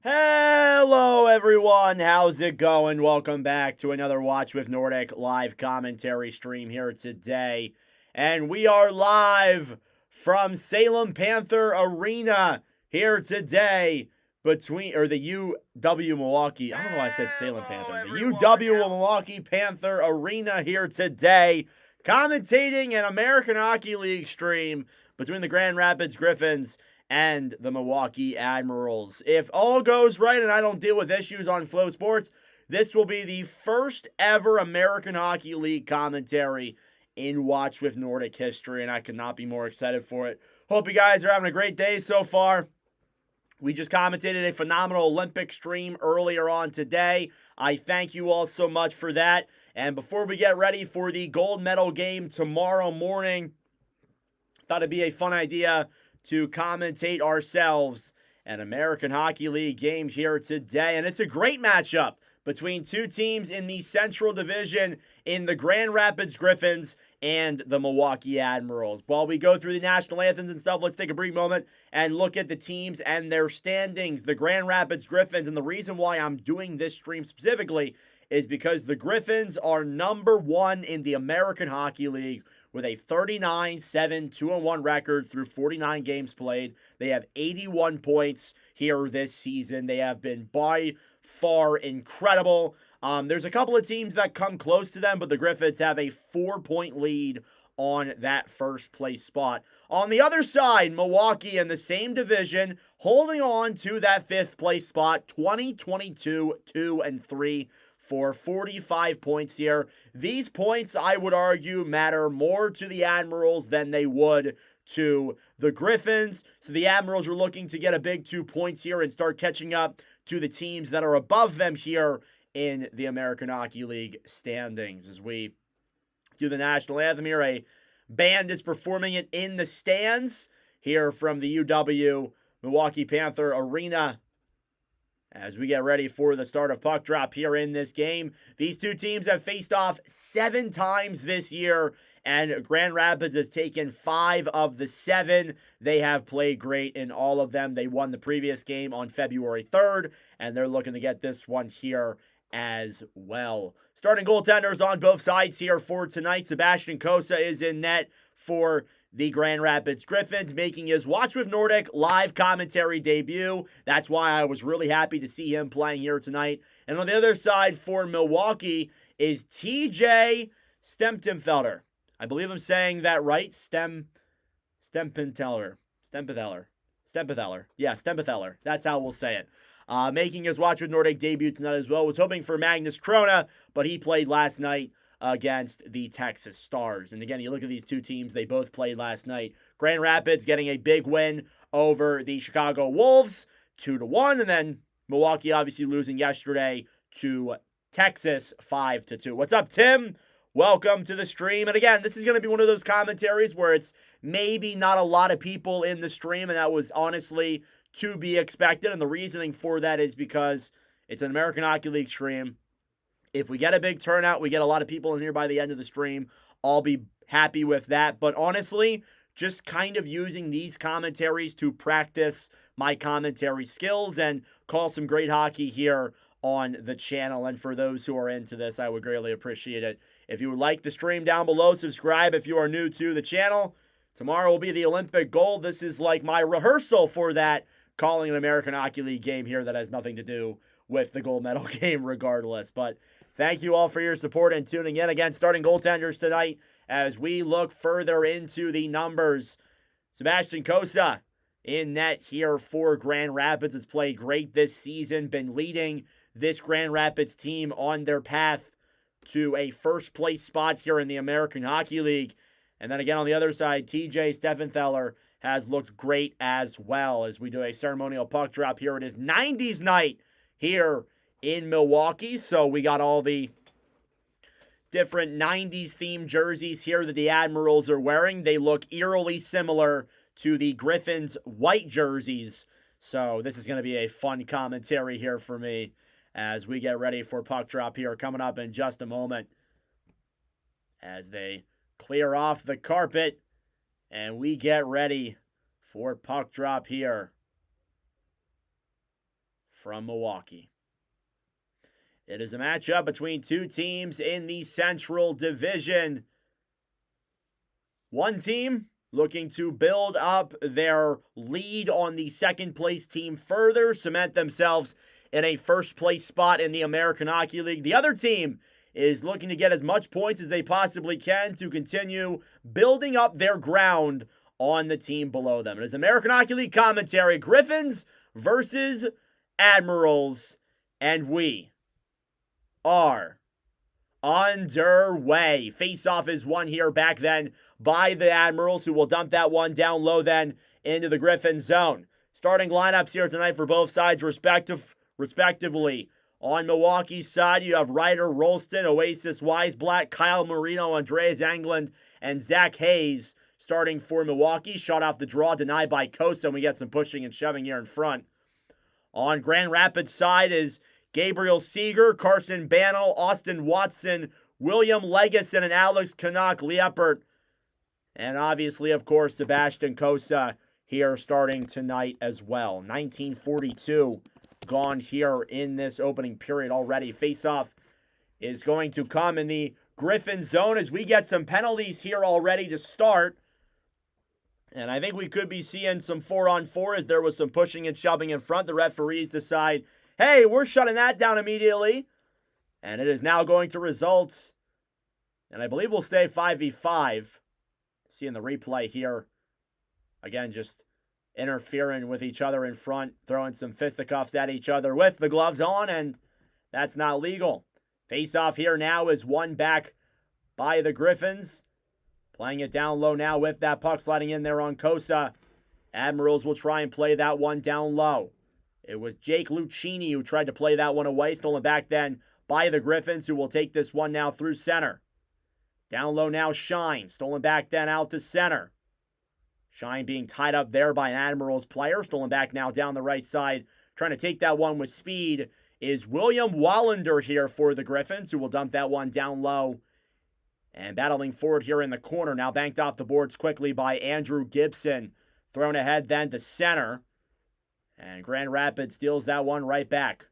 Hello, everyone. How's it going? Welcome back to another Watch with Nordic live commentary stream here today. And we are live from Salem Panther Arena here today the UW Milwaukee. I don't know why I said Salem Panther. The UW Milwaukee Panther Arena here today, commentating an American Hockey League stream between the Grand Rapids Griffins and the Milwaukee Admirals. If all goes right and I don't deal with issues on Flow Sports, this will be the first ever American Hockey League commentary in Watch with Nordic history, and I could not be more excited for it. Hope you guys are having a great day so far. We just commentated a phenomenal Olympic stream earlier on today. I thank you all so much for that. And before we get ready for the gold medal game tomorrow morning, thought it'd be a fun idea to commentate ourselves an American Hockey League game here today. And it's a great matchup between two teams in the Central Division in the Grand Rapids Griffins and the Milwaukee Admirals. While we go through the national anthems and stuff, let's take a brief moment and look at the teams and their standings. The Grand Rapids Griffins, and the reason why I'm doing this stream specifically is because the Griffins are number one in the American Hockey League with a 39-7-2-1 record through 49 games played. They have 81 points here this season. They have been by far incredible. There's a couple of teams that come close to them, but the Griffins have a 4-point lead on that first place spot. On the other side, Milwaukee in the same division, holding on to that 5th place spot, 20-22-2-3 for 45 points here. These points, I would argue, matter more to the Admirals than they would to the Griffins. So the Admirals are looking to get a big 2 points here and start catching up to the teams that are above them here in the American Hockey League standings. As we do the national anthem here, a band is performing it in the stands here from the UW Milwaukee Panther Arena as we get ready for the start of puck drop here in this game. These two teams have faced off 7 times this year, and Grand Rapids has taken 5 of the 7. They have played great in all of them. They won the previous game on February 3rd, and they're looking to get this one here as well. Starting goaltenders on both sides here for tonight. Sebastian Cossa is in net for the Grand Rapids Griffins, making his Watch with Nordic live commentary debut. That's why I was really happy to see him playing here tonight. And on the other side for Milwaukee is TJ Stemptenfelder. I believe I'm saying that right. Stempenteller. Yeah, Stempenteller. That's how we'll say it. Making his Watch with Nordic debut tonight as well. Was hoping for Magnus Krona, but he played last night against the Texas Stars. And again, you look at these two teams, they both played last night. Grand Rapids getting a big win over the Chicago Wolves, 2-1, and then Milwaukee obviously losing yesterday to Texas, 5-2. What's up, Tim? Welcome to the stream. And again, this is going to be one of those commentaries where it's maybe not a lot of people in the stream, and that was honestly to be expected. And the reasoning for that is because it's an American Hockey League stream. If we get a big turnout, we get a lot of people in here by the end of the stream, I'll be happy with that. But honestly, just kind of using these commentaries to practice my commentary skills and call some great hockey here on the channel. And for those who are into this, I would greatly appreciate it. If you would like the stream down below, subscribe if you are new to the channel. Tomorrow will be the Olympic gold. This is like my rehearsal for that, calling an American Hockey League game here that has nothing to do with the gold medal game regardless. But thank you all for your support and tuning in. Again, starting goaltenders tonight as we look further into the numbers. Sebastian Cossa in net here for Grand Rapids has played great this season, been leading this Grand Rapids team on their path to a first place spot here in the American Hockey League. And then again on the other side, TJ Stemptenfelder has looked great as well as we do a ceremonial puck drop here. It is 90s night here in Milwaukee, so we got all the different 90s themed jerseys here that the Admirals are wearing. They look eerily similar to the Griffins white jerseys, so this is going to be a fun commentary here for me as we get ready for puck drop here coming up in just a moment as they clear off the carpet and we get ready for puck drop here from Milwaukee. It is a matchup between two teams in the Central Division. One team looking to build up their lead on the second-place team further, cement themselves in a first-place spot in the American Hockey League. The other team is looking to get as much points as they possibly can to continue building up their ground on the team below them. It is American Hockey League commentary, Griffins versus Admirals, and we are underway. Face-off is won here back then by the Admirals, who will dump that one down low then into the Griffins zone. Starting lineups here tonight for both sides respectively. On Milwaukee's side, you have Ryder Rolston, Oasis Weisblatt, Kyle Marino, Andreas Englund, and Zach Hayes starting for Milwaukee. Shot off the draw, denied by Kosa, and we get some pushing and shoving here in front. On Grand Rapids' side is Gabriel Seeger, Carson Bannell, Austin Watson, William Legason, and Alex Canuck-Liepert. And obviously, of course, Sebastian Kosa here starting tonight as well. 1942 gone here in this opening period already. Face-off is going to come in the Griffin zone as we get some penalties here already to start. And I think we could be seeing some 4-on-4 as there was some pushing and shoving in front. The referees decide, hey, we're shutting that down immediately. And it is now going to result, and I believe we'll stay 5v5. Seeing the replay here. Again, just interfering with each other in front, throwing some fisticuffs at each other with the gloves on, and that's not legal. Face-off here now is won back by the Griffins. Playing it down low now with that puck sliding in there on Kosa. Admirals will try and play that one down low. It was Jake Lucchini who tried to play that one away, stolen back then by the Griffins, who will take this one now through center. Down low now, Shine, stolen back then out to center. Shine being tied up there by an Admirals player, stolen back now down the right side. Trying to take that one with speed is William Wallander here for the Griffins, who will dump that one down low. And battling forward here in the corner, now banked off the boards quickly by Andrew Gibson. Thrown ahead then to center. And Grand Rapids steals that one right back.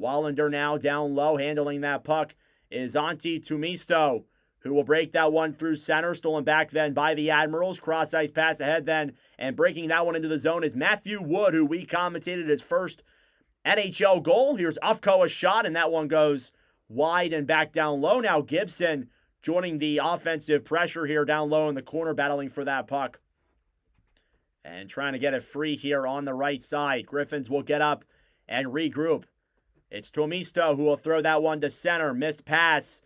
Wallander now down low, handling that puck is Antti Tumisto, who will break that one through center. Stolen back then by the Admirals. Cross-ice pass ahead then, and breaking that one into the zone is Matthew Wood, who we commentated his first NHL goal. Here's Ufko's shot, and that one goes wide and back down low. Now Gibson joining the offensive pressure here down low in the corner, battling for that puck. And trying to get it free here on the right side. Griffins will get up and regroup. It's Tumisto who will throw that one to center. Missed pass.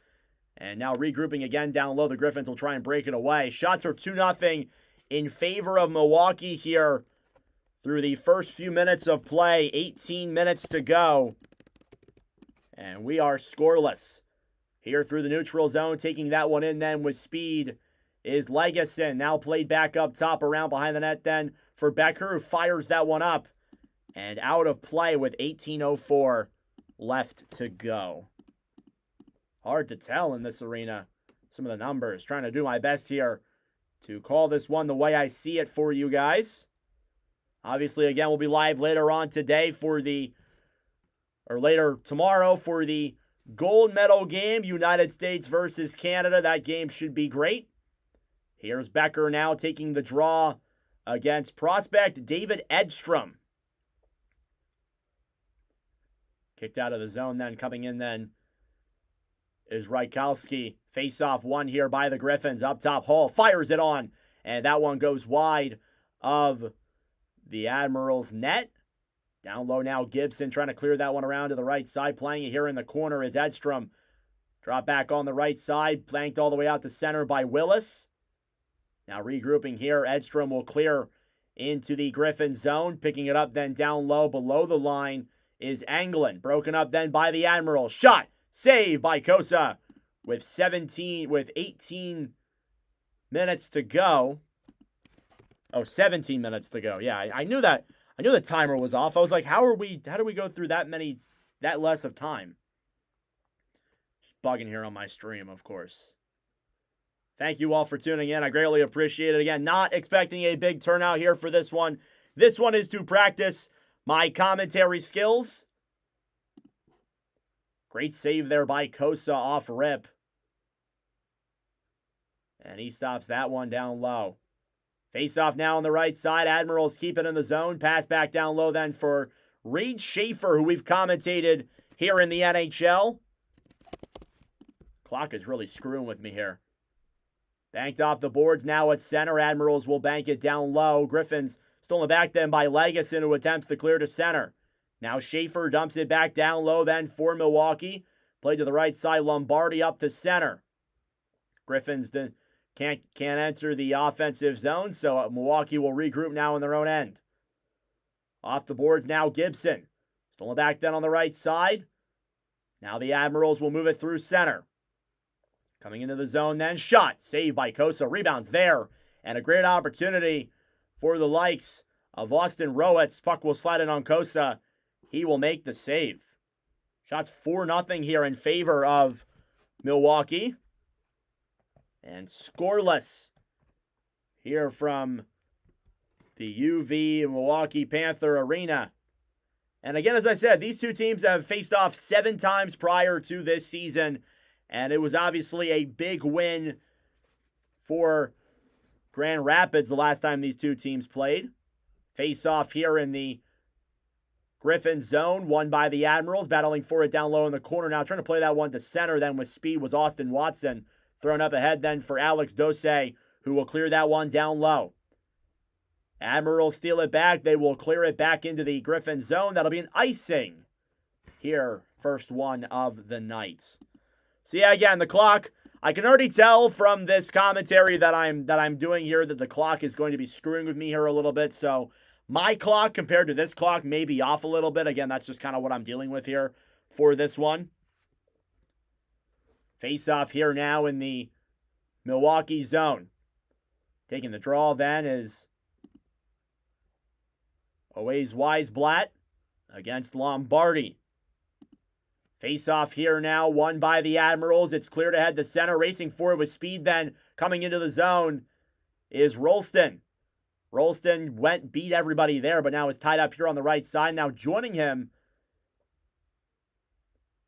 And now regrouping again down low. The Griffins will try and break it away. Shots are 2-0 in favor of Milwaukee here through the first few minutes of play. 18 minutes to go. And we are scoreless. Here through the neutral zone, taking that one in then with speed is Legason. Now played back up top around behind the net then for Becker, who fires that one up. And out of play with 18:04 left to go. Hard to tell in this arena, some of the numbers. Trying to do my best here to call this one the way I see it for you guys. Obviously, again, we'll be live later on today later tomorrow for the gold medal game, United States versus Canada. That game should be great. Here's Becker now taking the draw against prospect David Edstrom. Kicked out of the zone then, coming in then is Rajkowski. Face-off won here by the Griffins. Up top, Hall fires it on, and that one goes wide of the Admirals' net. Down low now, Gibson trying to clear that one around to the right side. Playing it here in the corner is Edstrom. Drop back on the right side, flanked all the way out to center by Willis. Now regrouping here, Edstrom will clear into the Griffin zone. Picking it up then down low below the line is Englund. Broken up then by the Admirals. Shot, save by Kosa with 18 minutes to go. Oh, 17 minutes to go. Yeah, I knew that. I knew the timer was off. I was like, how do we go through that less of time? Just bugging here on my stream, of course. Thank you all for tuning in. I greatly appreciate it. Again, not expecting a big turnout here for this one. This one is to practice my commentary skills. Great save there by Kosa off rip. And he stops that one down low. Face-off now on the right side. Admirals keep it in the zone. Pass back down low then for Reed Schaefer, who we've commentated here in the NHL. Clock is really screwing with me here. Banked off the boards now at center. Admirals will bank it down low. Griffins stolen back then by Legason, who attempts to clear to center. Now Schaefer dumps it back down low then for Milwaukee. Play to the right side. Lombardi up to center. Griffins can't enter the offensive zone, so Milwaukee will regroup now in their own end. Off the boards now Gibson. Stolen back then on the right side. Now the Admirals will move it through center. Coming into the zone then. Shot. Saved by Kosa. Rebounds there. And a great opportunity for the likes of Austin Rowitz. Puck will slide in on Kosa. He will make the save. Shots 4-0 here in favor of Milwaukee. And scoreless here from the UV Milwaukee Panther Arena. And again, as I said, these two teams have faced off 7 times prior to this season. And it was obviously a big win for Grand Rapids the last time these two teams played. Face off here in the Griffins zone, won by the Admirals, battling for it down low in the corner. Now trying to play that one to center then with speed was Austin Watson. Thrown up ahead then for Alex Dose, who will clear that one down low. Admirals steal it back. They will clear it back into the Griffin zone. That'll be an icing here. First one of the night. So yeah, again, the clock. I can already tell from this commentary that I'm doing here that the clock is going to be screwing with me here a little bit. So my clock compared to this clock may be off a little bit. Again, that's just kind of what I'm dealing with here for this one. Face off here now in the Milwaukee zone. Taking the draw then is Oways Weisblatt against Lombardi. Face off here now, won by the Admirals. It's cleared ahead to center, racing forward with speed then. Coming into the zone is Rolston. Rolston beat everybody there, but now is tied up here on the right side. Now joining him.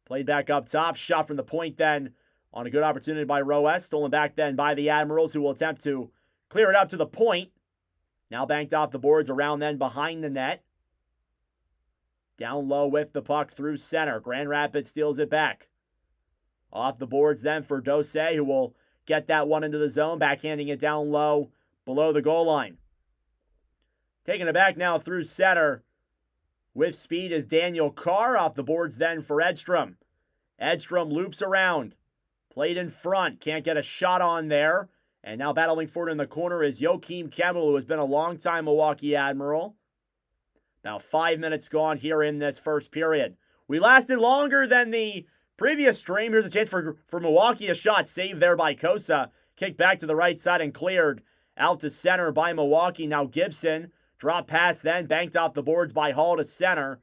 Played back up top, shot from the point then on a good opportunity by Roes. Stolen back then by the Admirals, who will attempt to clear it up to the point. Now banked off the boards around then behind the net. Down low with the puck through center. Grand Rapids steals it back. Off the boards then for Dose, who will get that one into the zone, backhanding it down low below the goal line. Taking it back now through center. With speed is Daniel Carr. Off the boards then for Edstrom. Edstrom loops around. Played in front. Can't get a shot on there. And now battling forward in the corner is Joachim Kemmel, who has been a long-time Milwaukee Admiral. About 5 minutes gone here in this first period. We lasted longer than the previous stream. Here's a chance for Milwaukee. A shot saved there by Kosa. Kicked back to the right side and cleared out to center by Milwaukee. Now Gibson. Drop pass then. Banked off the boards by Hall to center.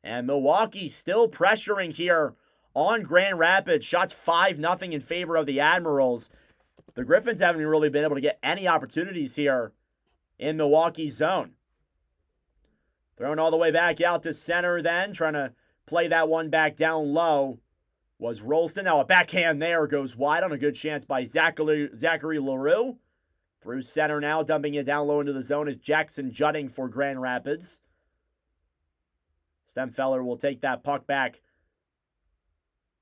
And Milwaukee still pressuring here on Grand Rapids. Shots 5-0 in favor of the Admirals. The Griffins haven't really been able to get any opportunities here in Milwaukee's zone. Thrown all the way back out to center then. Trying to play that one back down low was Rolston. Now a backhand there goes wide on a good chance by Zachary LaRue. Through center now. Dumping it down low into the zone is Jackson Jutting for Grand Rapids. Stemfeller will take that puck back.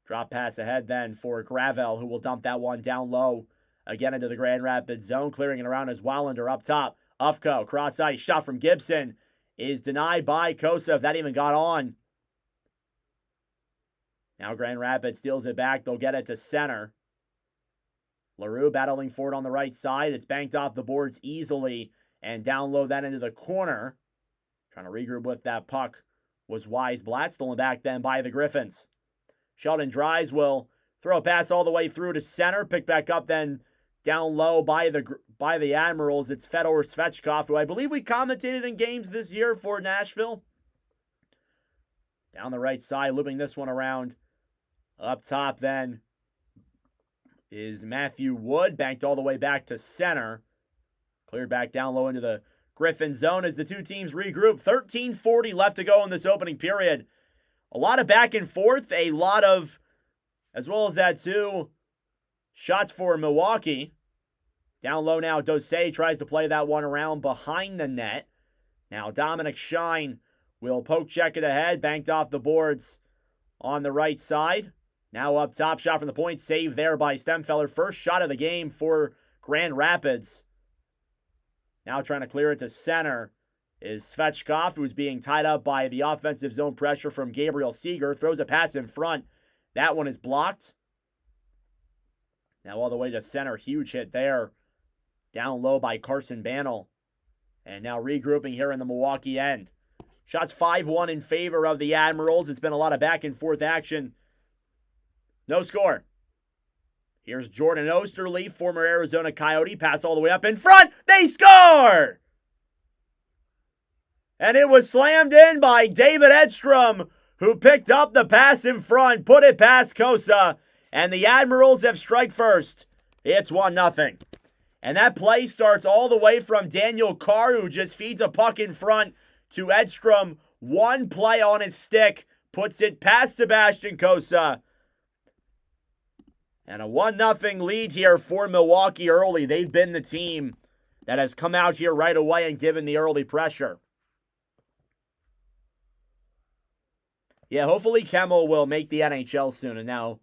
Drop pass ahead then for Gravel, who will dump that one down low. Again into the Grand Rapids zone. Clearing it around as Wallander up top. Ufko, cross ice, shot from Gibson. Is denied by Kosa, if that even got on. Now Grand Rapids steals it back. They'll get it to center. LaRue battling forward on the right side. It's banked off the boards easily. And down low then into the corner. Trying to regroup with that puck was Weisblatt. Stolen back then by the Griffins. Sheldon Dries will throw a pass all the way through to center. Pick back up then down low by the Admirals. It's Fedor Svechkov, who I believe we commentated in games this year for Nashville. Down the right side, looping this one around. Up top then is Matthew Wood, banked all the way back to center. Cleared back down low into the Griffin zone as the two teams regroup. 13:40 left to go in this opening period. A lot of back and forth, a lot of, as well as that too, shots for Milwaukee. Down low now, Dosey tries to play that one around behind the net. Now Dominic Shine will poke check it ahead, banked off the boards on the right side. Now up top, shot from the point, save there by Stemfeller. First shot of the game for Grand Rapids. Now trying to clear it to center is Svechkov, who's being tied up by the offensive zone pressure from Gabriel Seeger. Throws a pass in front. That one is blocked. Now all the way to center. Huge hit there. Down low by Carson Bannell. And now regrouping here in the Milwaukee end. Shots 5-1 in favor of the Admirals. It's been a lot of back and forth action. No score. Here's Jordan Osterley, former Arizona Coyote. Pass all the way up in front. They score! And it was slammed in by David Edstrom, who picked up the pass in front, put it past Kosa, and the Admirals have strike first. It's 1-0. And that play starts all the way from Daniel Carr, who just feeds a puck in front to Edstrom. One play on his stick, puts it past Sebastian Kosa. And a 1-0 lead here for Milwaukee early. They've been the team that has come out here right away and given the early pressure. Yeah, hopefully Kemmel will make the NHL soon. And now,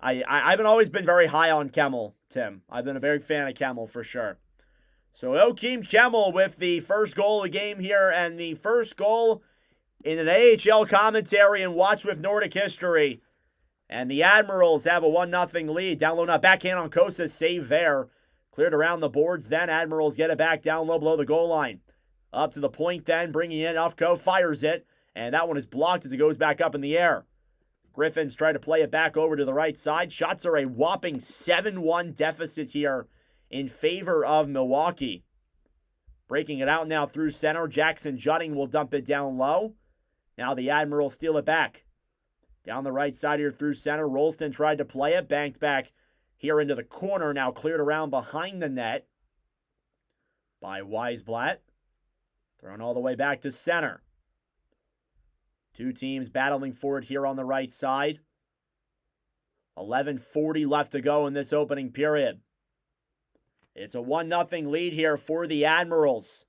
I've always been very high on Kemmel, Tim. I've been a very fan of Kemmel for sure. So Joakim Kemmel with the first goal of the game here, and the first goal in an AHL commentary and Watch with Nordic history. And the Admirals have a 1-0 lead. Down low now, backhand on Kosa, save there. Cleared around the boards, then Admirals get it back down low below the goal line. Up to the point then, bringing in Ufko, fires it. And that one is blocked as it goes back up in the air. Griffins try to play it back over to the right side. Shots are a whopping 7-1 deficit here in favor of Milwaukee. Breaking it out now through center. Jackson Jutting will dump it down low. Now the Admirals steal it back. Down the right side here through center. Rolston tried to play it. Banked back here into the corner. Now cleared around behind the net by Weisblatt. Thrown all the way back to center. Two teams battling for it here on the right side. 11:40 left to go in this opening period. It's a 1-0 lead here for the Admirals.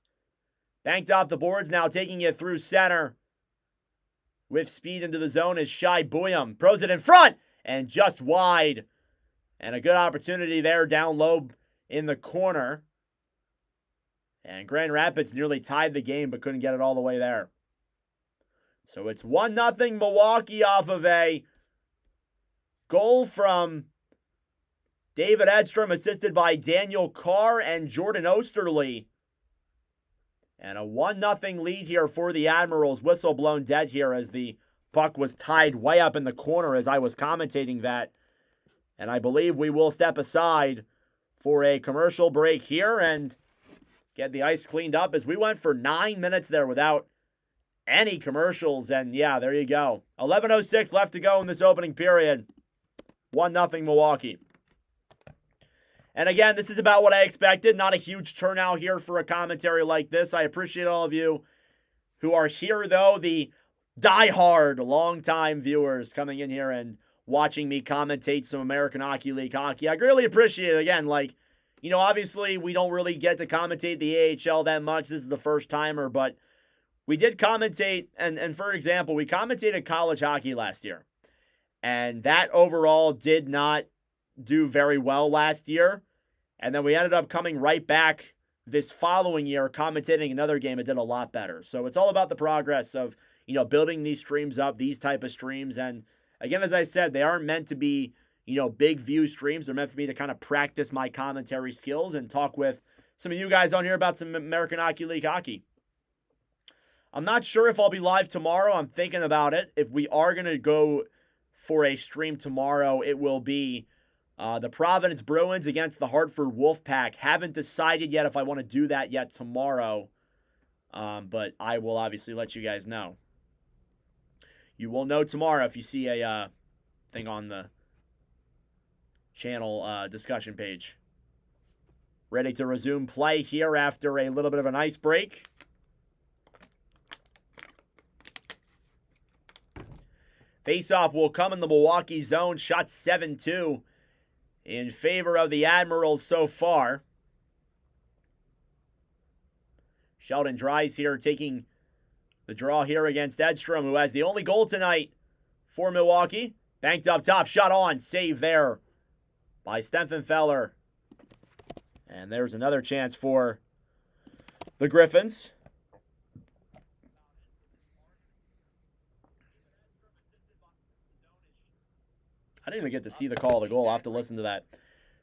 Banked off the boards, now taking it through center. With speed into the zone is Shai Buyam. Throws it in front and just wide. And a good opportunity there down low in the corner. And Grand Rapids nearly tied the game but couldn't get it all the way there. So it's 1-0 Milwaukee off of a goal from David Edstrom, assisted by Daniel Carr and Jordan Osterley. And a 1-0 lead here for the Admirals. Whistle blown dead here as the puck was tied way up in the corner as I was commentating that. And I believe we will step aside for a commercial break here and get the ice cleaned up, as we went for 9 minutes there without any commercials. And yeah, there you go. 11:06 left to go in this opening period. 1-0 Milwaukee. And again, this is about what I expected. Not a huge turnout here for a commentary like this. I appreciate all of you who are here, though. The diehard, long-time viewers coming in here and watching me commentate some American Hockey League hockey. I greatly appreciate it. Again, obviously we don't really get to commentate the AHL that much. This is the first timer, but we did commentate, and for example, we commentated college hockey last year. And that overall did not do very well last year. And then we ended up coming right back this following year, commentating another game. It did a lot better. So it's all about the progress of, building these streams up, these type of streams. And again, as I said, they aren't meant to be, big view streams. They're meant for me to kind of practice my commentary skills and talk with some of you guys on here about some American Hockey League hockey. I'm not sure if I'll be live tomorrow. I'm thinking about it. If we are going to go for a stream tomorrow, it will be the Providence Bruins against the Hartford Wolfpack. Haven't decided yet if I want to do that yet tomorrow, but I will obviously let you guys know. You will know tomorrow if you see a thing on the channel discussion page. Ready to resume play here after a little bit of an ice break. Faceoff will come in the Milwaukee zone. Shot 7-2 in favor of the Admirals so far. Sheldon Dries here taking the draw here against Edstrom, who has the only goal tonight for Milwaukee. Banked up top, shot on, save there by Stempfenfeller. And there's another chance for the Griffins. I didn't even get to see the call of the goal. I'll have to listen to that.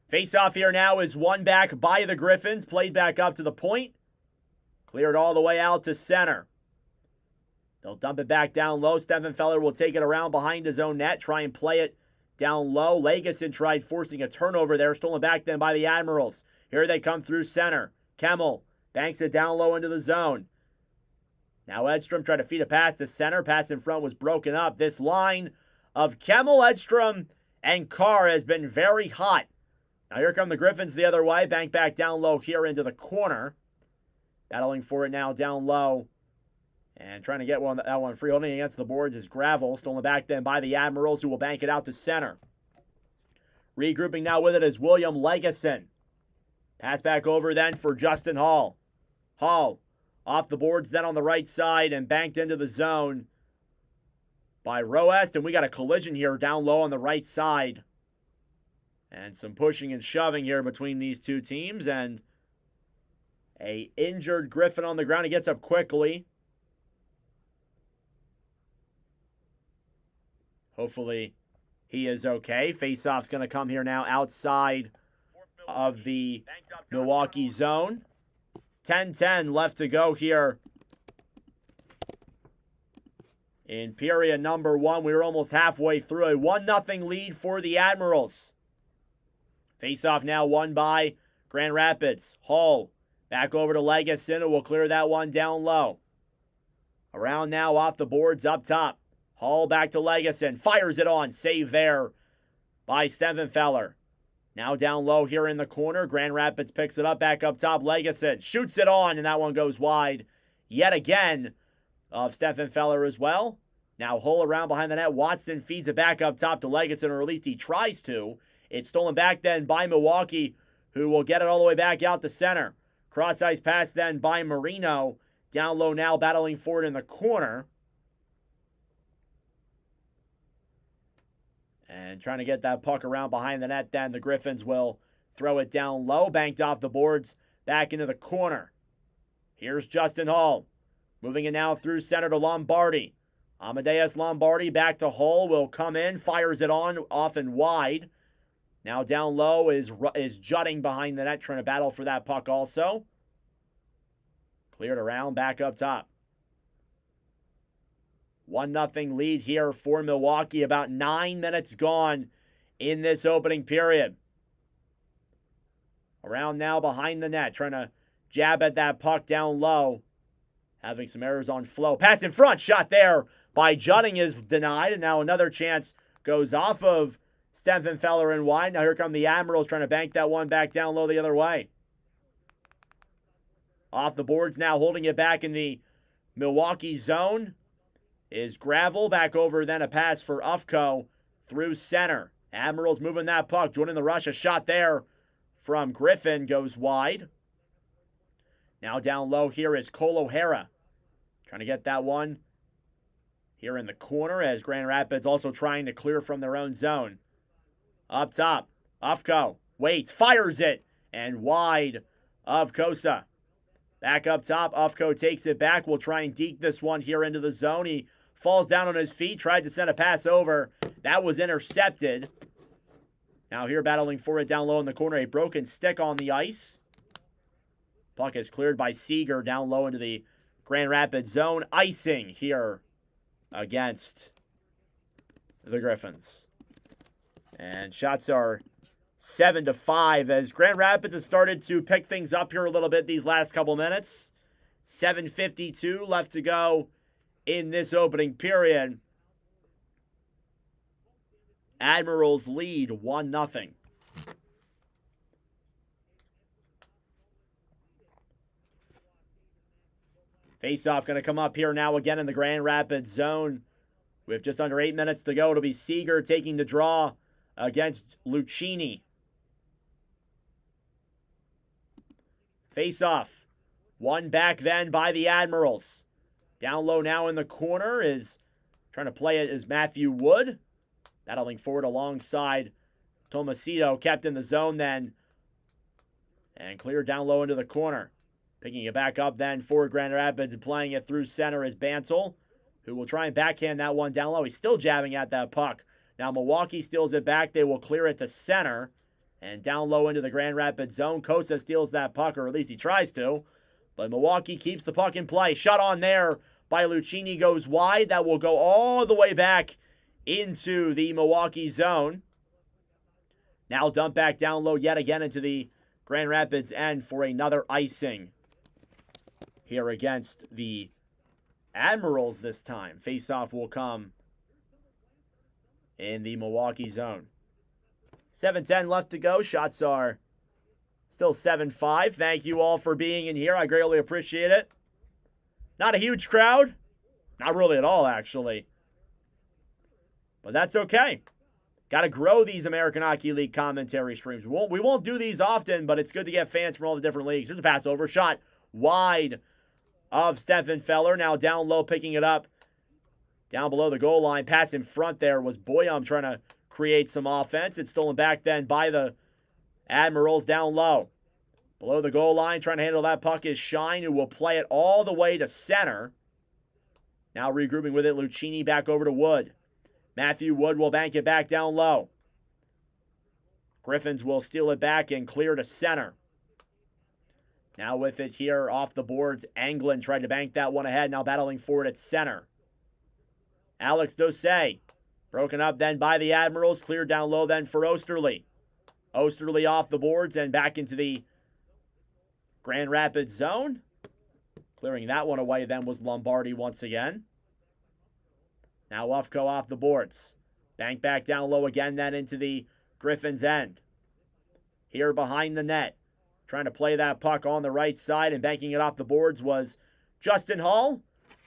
Face-off here now is won back by the Griffins. Played back up to the point. Cleared all the way out to center. They'll dump it back down low. Stempfenfeller will take it around behind his own net. Try and play it down low. Lagesson tried forcing a turnover there. Stolen back then by the Admirals. Here they come through center. Kemmel banks it down low into the zone. Now Edstrom tried to feed a pass to center. Pass in front was broken up. This line of Kemmel, Edstrom, and Carr has been very hot. Now here come the Griffins the other way. Bank back down low here into the corner. Battling for it now down low. And trying to get that one free. Holding against the boards is Gravel. Stolen back then by the Admirals, who will bank it out to center. Regrouping now with it is William Lagesson. Pass back over then for Justin Hall. Hall off the boards then on the right side and banked into the zone by Roest, and we got a collision here down low on the right side. And some pushing and shoving here between these two teams, and a injured Griffin on the ground. He gets up quickly. Hopefully he is okay. Face-off's going to come here now outside of the Milwaukee zone. 10-10 left to go here in period number 1. We were almost halfway through. A 1-0 lead for the Admirals. Face-off now won by Grand Rapids. Hall back over to Lagesson, who will clear that one down low. Around now off the boards up top. Hall back to Lagesson. Fires it on. Save there by Stempfenfeller. Now down low here in the corner. Grand Rapids picks it up back up top. Lagesson shoots it on, and that one goes wide yet again of Stempfenfeller as well. Now Hull around behind the net. Watson feeds it back up top to Lagesson, or at least he tries to. It's stolen back then by Milwaukee, who will get it all the way back out to center. Cross-ice pass then by Marino. Down low now, battling for it in the corner. And trying to get that puck around behind the net then. The Griffins will throw it down low. Banked off the boards, back into the corner. Here's Justin Hall. Moving it now through center to Lombardi. Amadeus Lombardi back to Hull. Will come in, fires it on, off and wide. Now down low is jutting behind the net, trying to battle for that puck also. Cleared around, back up top. 1-0 lead here for Milwaukee. About 9 minutes gone in this opening period. Around now behind the net, trying to jab at that puck down low. Having some errors on flow. Pass in front, shot there by Jutting is denied. And now another chance goes off of Stempfenfeller and wide. Now here come the Admirals trying to bank that one back down low the other way. Off the boards now, holding it back in the Milwaukee zone is Gravel. Back over then a pass for Ufko through center. Admirals moving that puck, joining the rush. A shot there from Griffin goes wide. Now down low here is Cole O'Hara. Trying to get that one here in the corner as Grand Rapids also trying to clear from their own zone. Up top, Ufko waits, fires it, and wide of Kosa. Back up top, Ufko takes it back. Will try and deke this one here into the zone. He falls down on his feet, tried to send a pass over. That was intercepted. Now here battling for it down low in the corner. A broken stick on the ice. Puck is cleared by Seeger down low into the Grand Rapids zone. Icing here against the Griffins. And shots are 7-5 as Grand Rapids has started to pick things up here a little bit these last couple minutes. 7:52 left to go in this opening period. Admirals lead 1-0. Face-off going to come up here now again in the Grand Rapids zone. With just under 8 minutes to go, it'll be Seager taking the draw against Lucchini. Face-off. One back then by the Admirals. Down low now in the corner is trying to play it is Matthew Wood. Battling forward alongside Tomasito. Kept in the zone then. And cleared down low into the corner. Picking it back up then for Grand Rapids and playing it through center is Bansel, who will try and backhand that one down low. He's still jabbing at that puck. Now Milwaukee steals it back. They will clear it to center. And down low into the Grand Rapids zone. Costa steals that puck, or at least he tries to. But Milwaukee keeps the puck in play. Shot on there by Lucchini goes wide. That will go all the way back into the Milwaukee zone. Now dump back down low yet again into the Grand Rapids end for another icing. Here against the Admirals this time. Face-off will come in the Milwaukee zone. 7:10 left to go. Shots are still 7-5. Thank you all for being in here. I greatly appreciate it. Not a huge crowd. Not really at all, actually. But that's okay. Got to grow these American Hockey League commentary streams. We won't do these often, but it's good to get fans from all the different leagues. Here's a pass over. Shot wide of Stefan Feller. Now down low, picking it up. Down below the goal line. Pass in front there was Boyum trying to create some offense. It's stolen back then by the Admirals down low. Below the goal line, trying to handle that puck is Shine, who will play it all the way to center. Now regrouping with it, Lucchini back over to Wood. Matthew Wood will bank it back down low. Griffins will steal it back and clear to center. Now with it here off the boards, Anglin tried to bank that one ahead, now battling forward at center. Alex Dosay, broken up then by the Admirals, cleared down low then for Osterley. Osterley off the boards and back into the Grand Rapids zone. Clearing that one away then was Lombardi once again. Now Ufko off the boards. Bank back down low again then into the Griffins end. Here behind the net. Trying to play that puck on the right side and banking it off the boards was Justin Hall,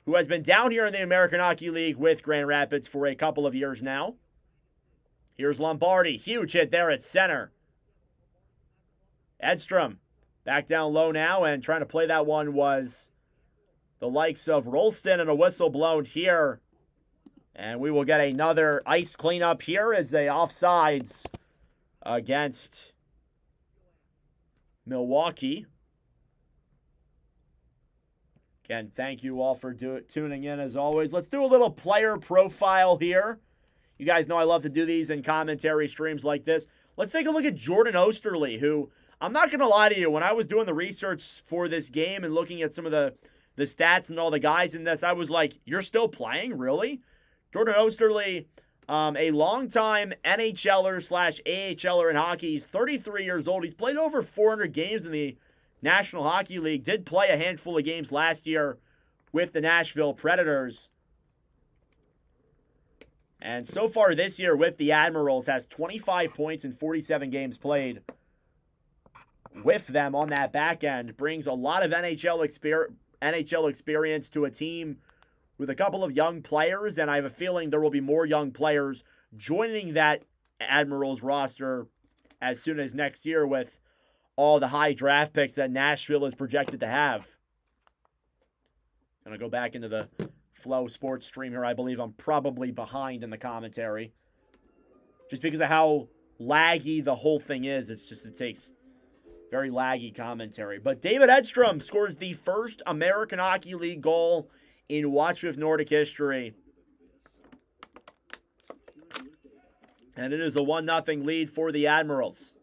who has been down here in the American Hockey League with Grand Rapids for a couple of years now. Here's Lombardi. Huge hit there at center. Edstrom back down low now, and trying to play that one was the likes of Rolston, and a whistle blown here. And we will get another ice cleanup here as they offsides against Milwaukee. Again, thank you all for tuning in as always. Let's do a little player profile here. You guys know I love to do these in commentary streams like this. Let's take a look at Jordan Osterley, who, I'm not going to lie to you, when I was doing the research for this game and looking at some of the stats and all the guys in this, I was like, you're still playing? Really? Jordan Osterley, a longtime NHLer/AHLer in hockey. He's 33 years old. He's played over 400 games in the National Hockey League. Did play a handful of games last year with the Nashville Predators. And so far this year with the Admirals has 25 points in 47 games played with them on that back end. Brings a lot of NHL experience to a team with a couple of young players, and I have a feeling there will be more young players joining that Admirals roster as soon as next year with all the high draft picks that Nashville is projected to have. Gonna go back into the Flow Sports stream here. I believe I'm probably behind in the commentary, just because of how laggy the whole thing is. It takes very laggy commentary. But David Edstrom scores the first American Hockey League goal in Watch with Nordic history. And it is a 1-0 lead for the Admirals.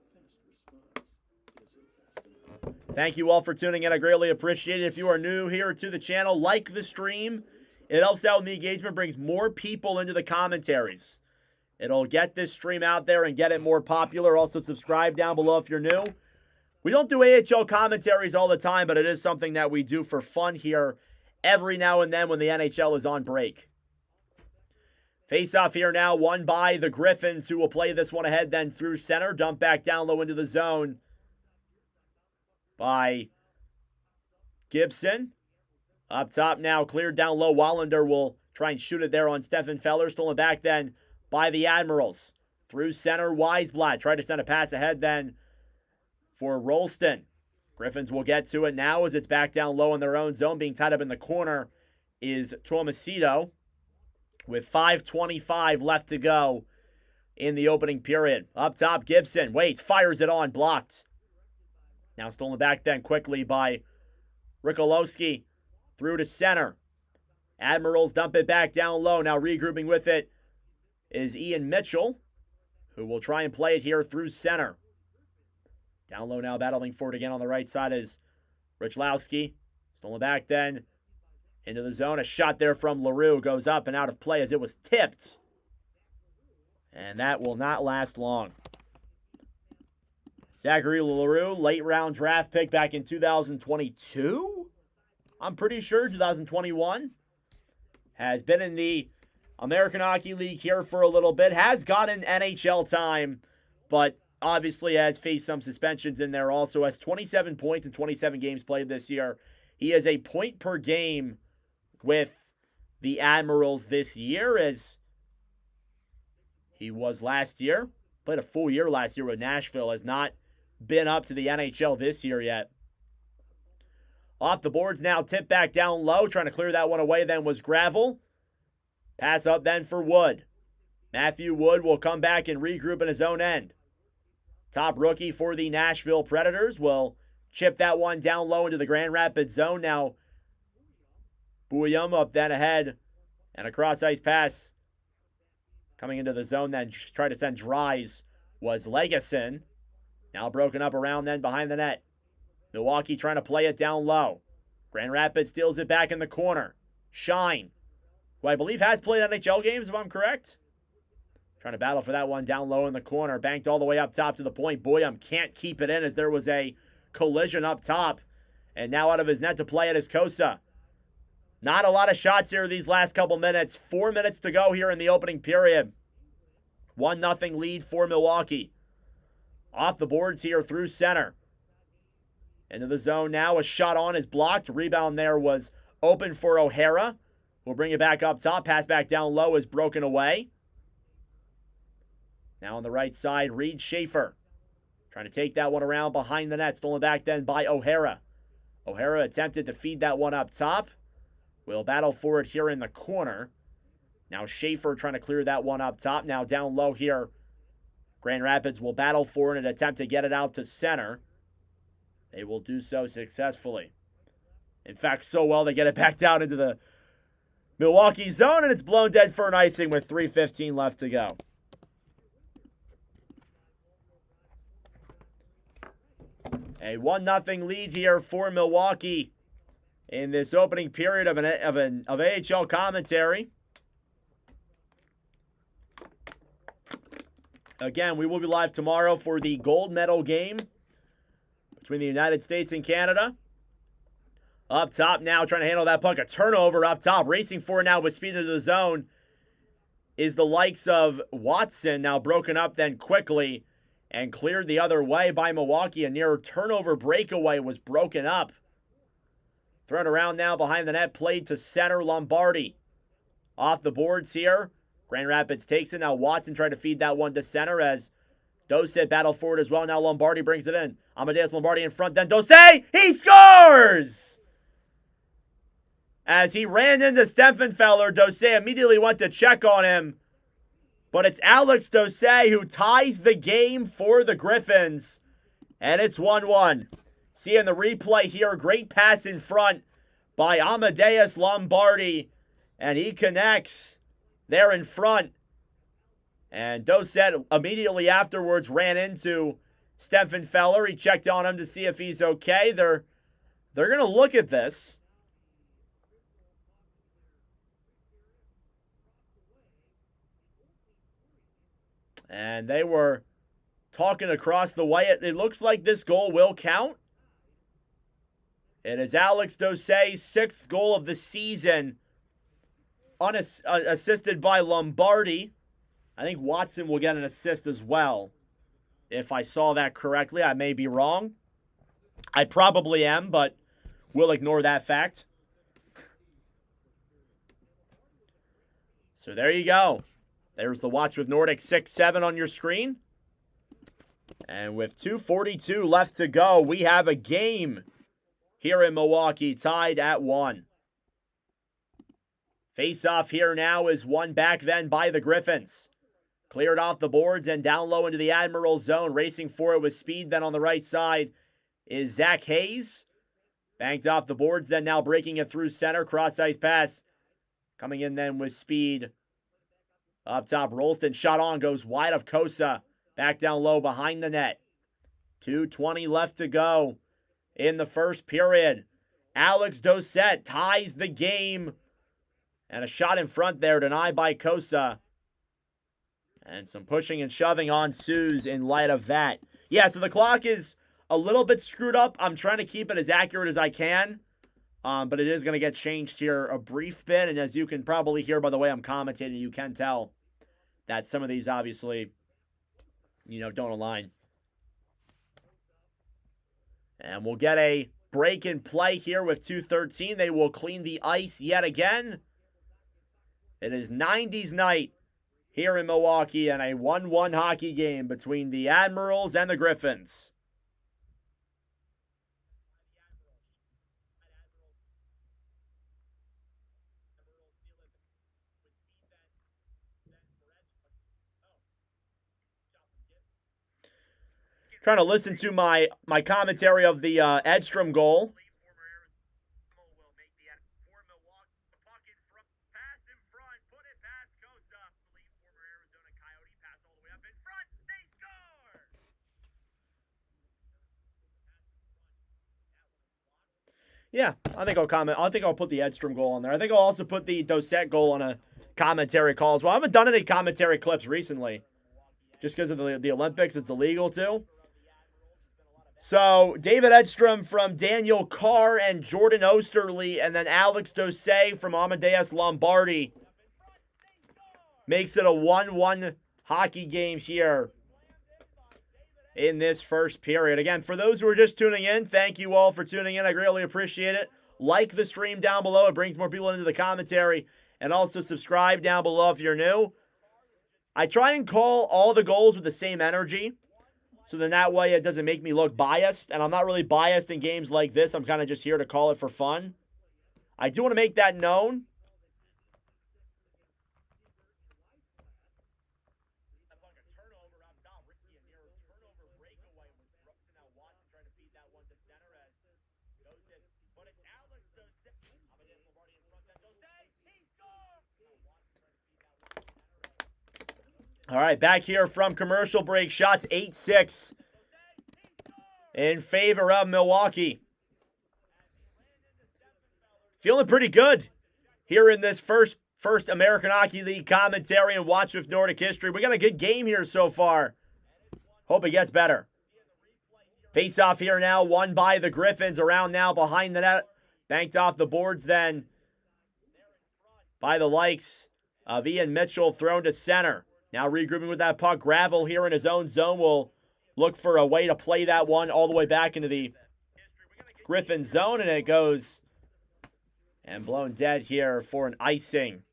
Thank you all for tuning in. I greatly appreciate it. If you are new here to the channel, like the stream. It helps out in the engagement, brings more people into the commentaries. It'll get this stream out there and get it more popular. Also, subscribe down below if you're new. We don't do AHL commentaries all the time, but it is something that we do for fun here every now and then when the NHL is on break. Face-off here now, won by the Griffins, who will play this one ahead then through center. Dump back down low into the zone by Gibson. Up top now, cleared down low. Wallander will Try and shoot it there on Stephen Feller. Stolen back then by the Admirals. Through center, Weisblatt. Tried to send a pass ahead then for Rolston. Griffins will get to it now as it's back down low in their own zone. Being tied up in the corner is Tomasito with 5:25 left to go in the opening period. Up top, Gibson waits, fires it on, blocked. Now stolen back then quickly by Rikolowski through to center. Admirals dump it back down low. Now regrouping with it is Ian Mitchell, who will try and play it here through center. Down low now, battling for it again on the right side is Richlowski. Stolen back then into the zone. A shot there from LaRue goes up and out of play as it was tipped. And that will not last long. Zachary LaRue, late round draft pick back in 2022. I'm pretty sure 2021. Has been in the American Hockey League here for a little bit. Has gotten NHL time, but obviously has faced some suspensions in there. Also has 27 points in 27 games played this year. He has a point per game with the Admirals this year, as he was last year. Played a full year last year with Nashville. Has not been up to the NHL this year yet. Off the boards now, tip back down low. Trying to clear that one away then was Gravel. Pass up then for Wood. Matthew Wood will come back and regroup in his own end. Top rookie for the Nashville Predators will chip that one down low into the Grand Rapids zone. Now, Bouillon up then ahead. And a cross-ice pass coming into the zone then. Tried to send Dries was Legason. Now broken up around then behind the net. Milwaukee trying to play it down low. Grand Rapids steals it back in the corner. Shine, who I believe has played NHL games, if I'm correct. Trying to battle for that one down low in the corner. Banked all the way up top to the point. Boyum can't keep it in as there was a collision up top. And now out of his net to play it is Kosa. Not a lot of shots here these last couple minutes. 4 minutes to go here in the opening period. 1-0 lead for Milwaukee. Off the boards here through center. Into the zone now. A shot on is blocked. Rebound there was open for O'Hara. We'll bring it back up top. Pass back down low is broken away. Now on the right side, Reed Schaefer. Trying to take that one around behind the net. Stolen back then by O'Hara. O'Hara attempted to feed that one up top. We'll battle for it here in the corner. Now Schaefer trying to clear that one up top. Now down low here. Grand Rapids will battle for it and attempt to get it out to center. They will do so successfully. In fact, so well they get it back down into the Milwaukee zone, and it's blown dead for an icing with 3:15 left to go. A 1-0 lead here for Milwaukee in this opening period of AHL commentary. Again, we will be live tomorrow for the gold medal game between the United States and Canada. Up top now, trying to handle that puck. A turnover up top. Racing for it now with speed into the zone is the likes of Watson. Now broken up then quickly and cleared the other way by Milwaukee. A near turnover breakaway was broken up. Thrown around now behind the net. Played to center, Lombardi. Off the boards here. Grand Rapids takes it. Now Watson trying to feed that one to center as Doset battle forward as well. Now Lombardi brings it in. Amadeus Lombardi in front. Then Doset. He scores! As he ran into Stempfenfeller, Doset immediately went to check on him. But it's Alex Doset who ties the game for the Griffins. And it's 1-1. Seeing the replay here. Great pass in front by Amadeus Lombardi. And he connects there in front. And Doset immediately afterwards ran into Stempfenfeller. He checked on him to see if he's okay. They're going to look at this. And they were talking across the way. It looks like this goal will count. It is Alex Doset's 6th goal of the season, assisted by Lombardi. I think Watson will get an assist as well. If I saw that correctly, I may be wrong. I probably am, but we'll ignore that fact. So there you go. There's the Watch with Nordic 6-7 on your screen. And with 2:42 left to go, we have a game here in Milwaukee tied at 1. Face-off here now is won back then by the Griffins. Cleared off the boards and down low into the Admirals zone. Racing for it with speed then on the right side is Zach Hayes. Banked off the boards, then now breaking it through center. Cross-ice pass. Coming in then with speed. Up top, Rolston. Shot on, goes wide of Kosa. Back down low behind the net. 2:20 left to go in the first period. Alex Dossett ties the game. And a shot in front there denied by Kosa. And some pushing and shoving on Suze in light of that. Yeah, so the clock is a little bit screwed up. I'm trying to keep it as accurate as I can. But it is going to get changed here a brief bit. And as you can probably hear by the way I'm commentating, you can tell that some of these obviously, don't align. And we'll get a break in play here with 2:13. They will clean the ice yet again. It is 90s night here in Milwaukee and a 1-1 hockey game between the Admirals and the Griffins. Trying to listen to my commentary of the Edstrom goal. Yeah, I think I'll comment. I think I'll put the Edstrom goal on there. I think I'll also put the Dossett goal on a commentary call as well. I haven't done any commentary clips recently, just because of the Olympics. It's illegal too. So David Edstrom from Daniel Carr and Jordan Osterley, and then Alex Dossett from Amadeus Lombardi makes it a 1-1 hockey game here in this first period. Again, for those who are just tuning in, thank you all for tuning in. I greatly appreciate it. Like the stream down below. It brings more people into the commentary. And also subscribe down below if you're new. I try and call all the goals with the same energy. So then that way it doesn't make me look biased. And I'm not really biased in games like this. I'm kind of just here to call it for fun. I do want to make that known. All right, back here from commercial break. Shots 8-6 in favor of Milwaukee. Feeling pretty good here in this first American Hockey League commentary and Watch with Nordic history. We got a good game here so far. Hope it gets better. Face-off here now, won by the Griffins. Around now behind the net. Banked off the boards then by the likes of Ian Mitchell, thrown to center. Now regrouping with that puck. Gravel here in his own zone will look for a way to play that one all the way back into the Griffin zone. And it goes and blown dead here for an icing.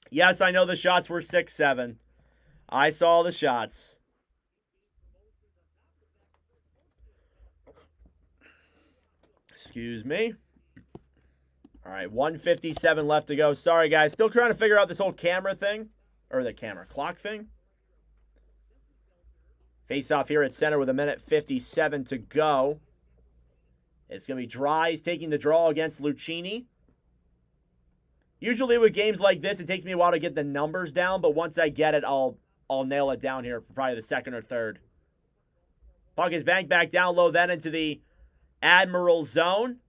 Yes, I know the shots were 6-7. I saw the shots. Excuse me. All right, 1:57 left to go. Sorry, guys. Still trying to figure out this whole camera thing. Or the camera clock thing. Face off here at center with 1:57 to go. It's going to be Dries taking the draw against Lucchini. Usually with games like this, it takes me a while to get the numbers down, but once I get it, I'll nail it down here for probably the second or third. Puck is banked back down low then into the Admiral zone.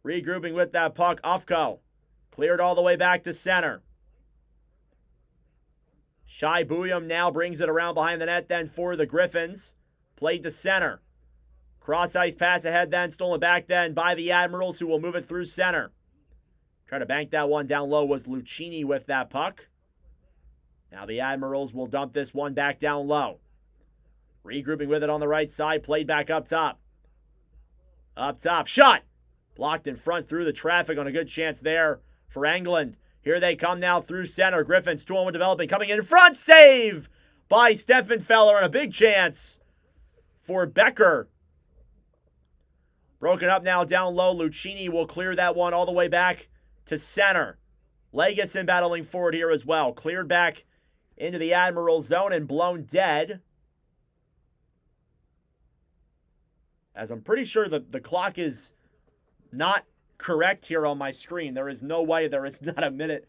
Regrouping with that puck, Ufko. Cleared all the way back to center. Shai Buyum now brings it around behind the net then for the Griffins. Played to center. Cross-ice pass ahead then, stolen back then by the Admirals, who will move it through center. Try to bank that one down low was Lucchini with that puck. Now the Admirals will dump this one back down low. Regrouping with it on the right side, played back up top. Up top, shot! Blocked in front through the traffic on a good chance there for England. Here they come now through center. Griffins, 2-1 developing, coming in front. Save by Stefan Feller, and a big chance for Becker. Broken up now down low. Lucchini will clear that one all the way back to center. Legason battling forward here as well. Cleared back into the Admiral zone and blown dead. As I'm pretty sure the clock is not correct here on my screen. There is no way there is not a minute.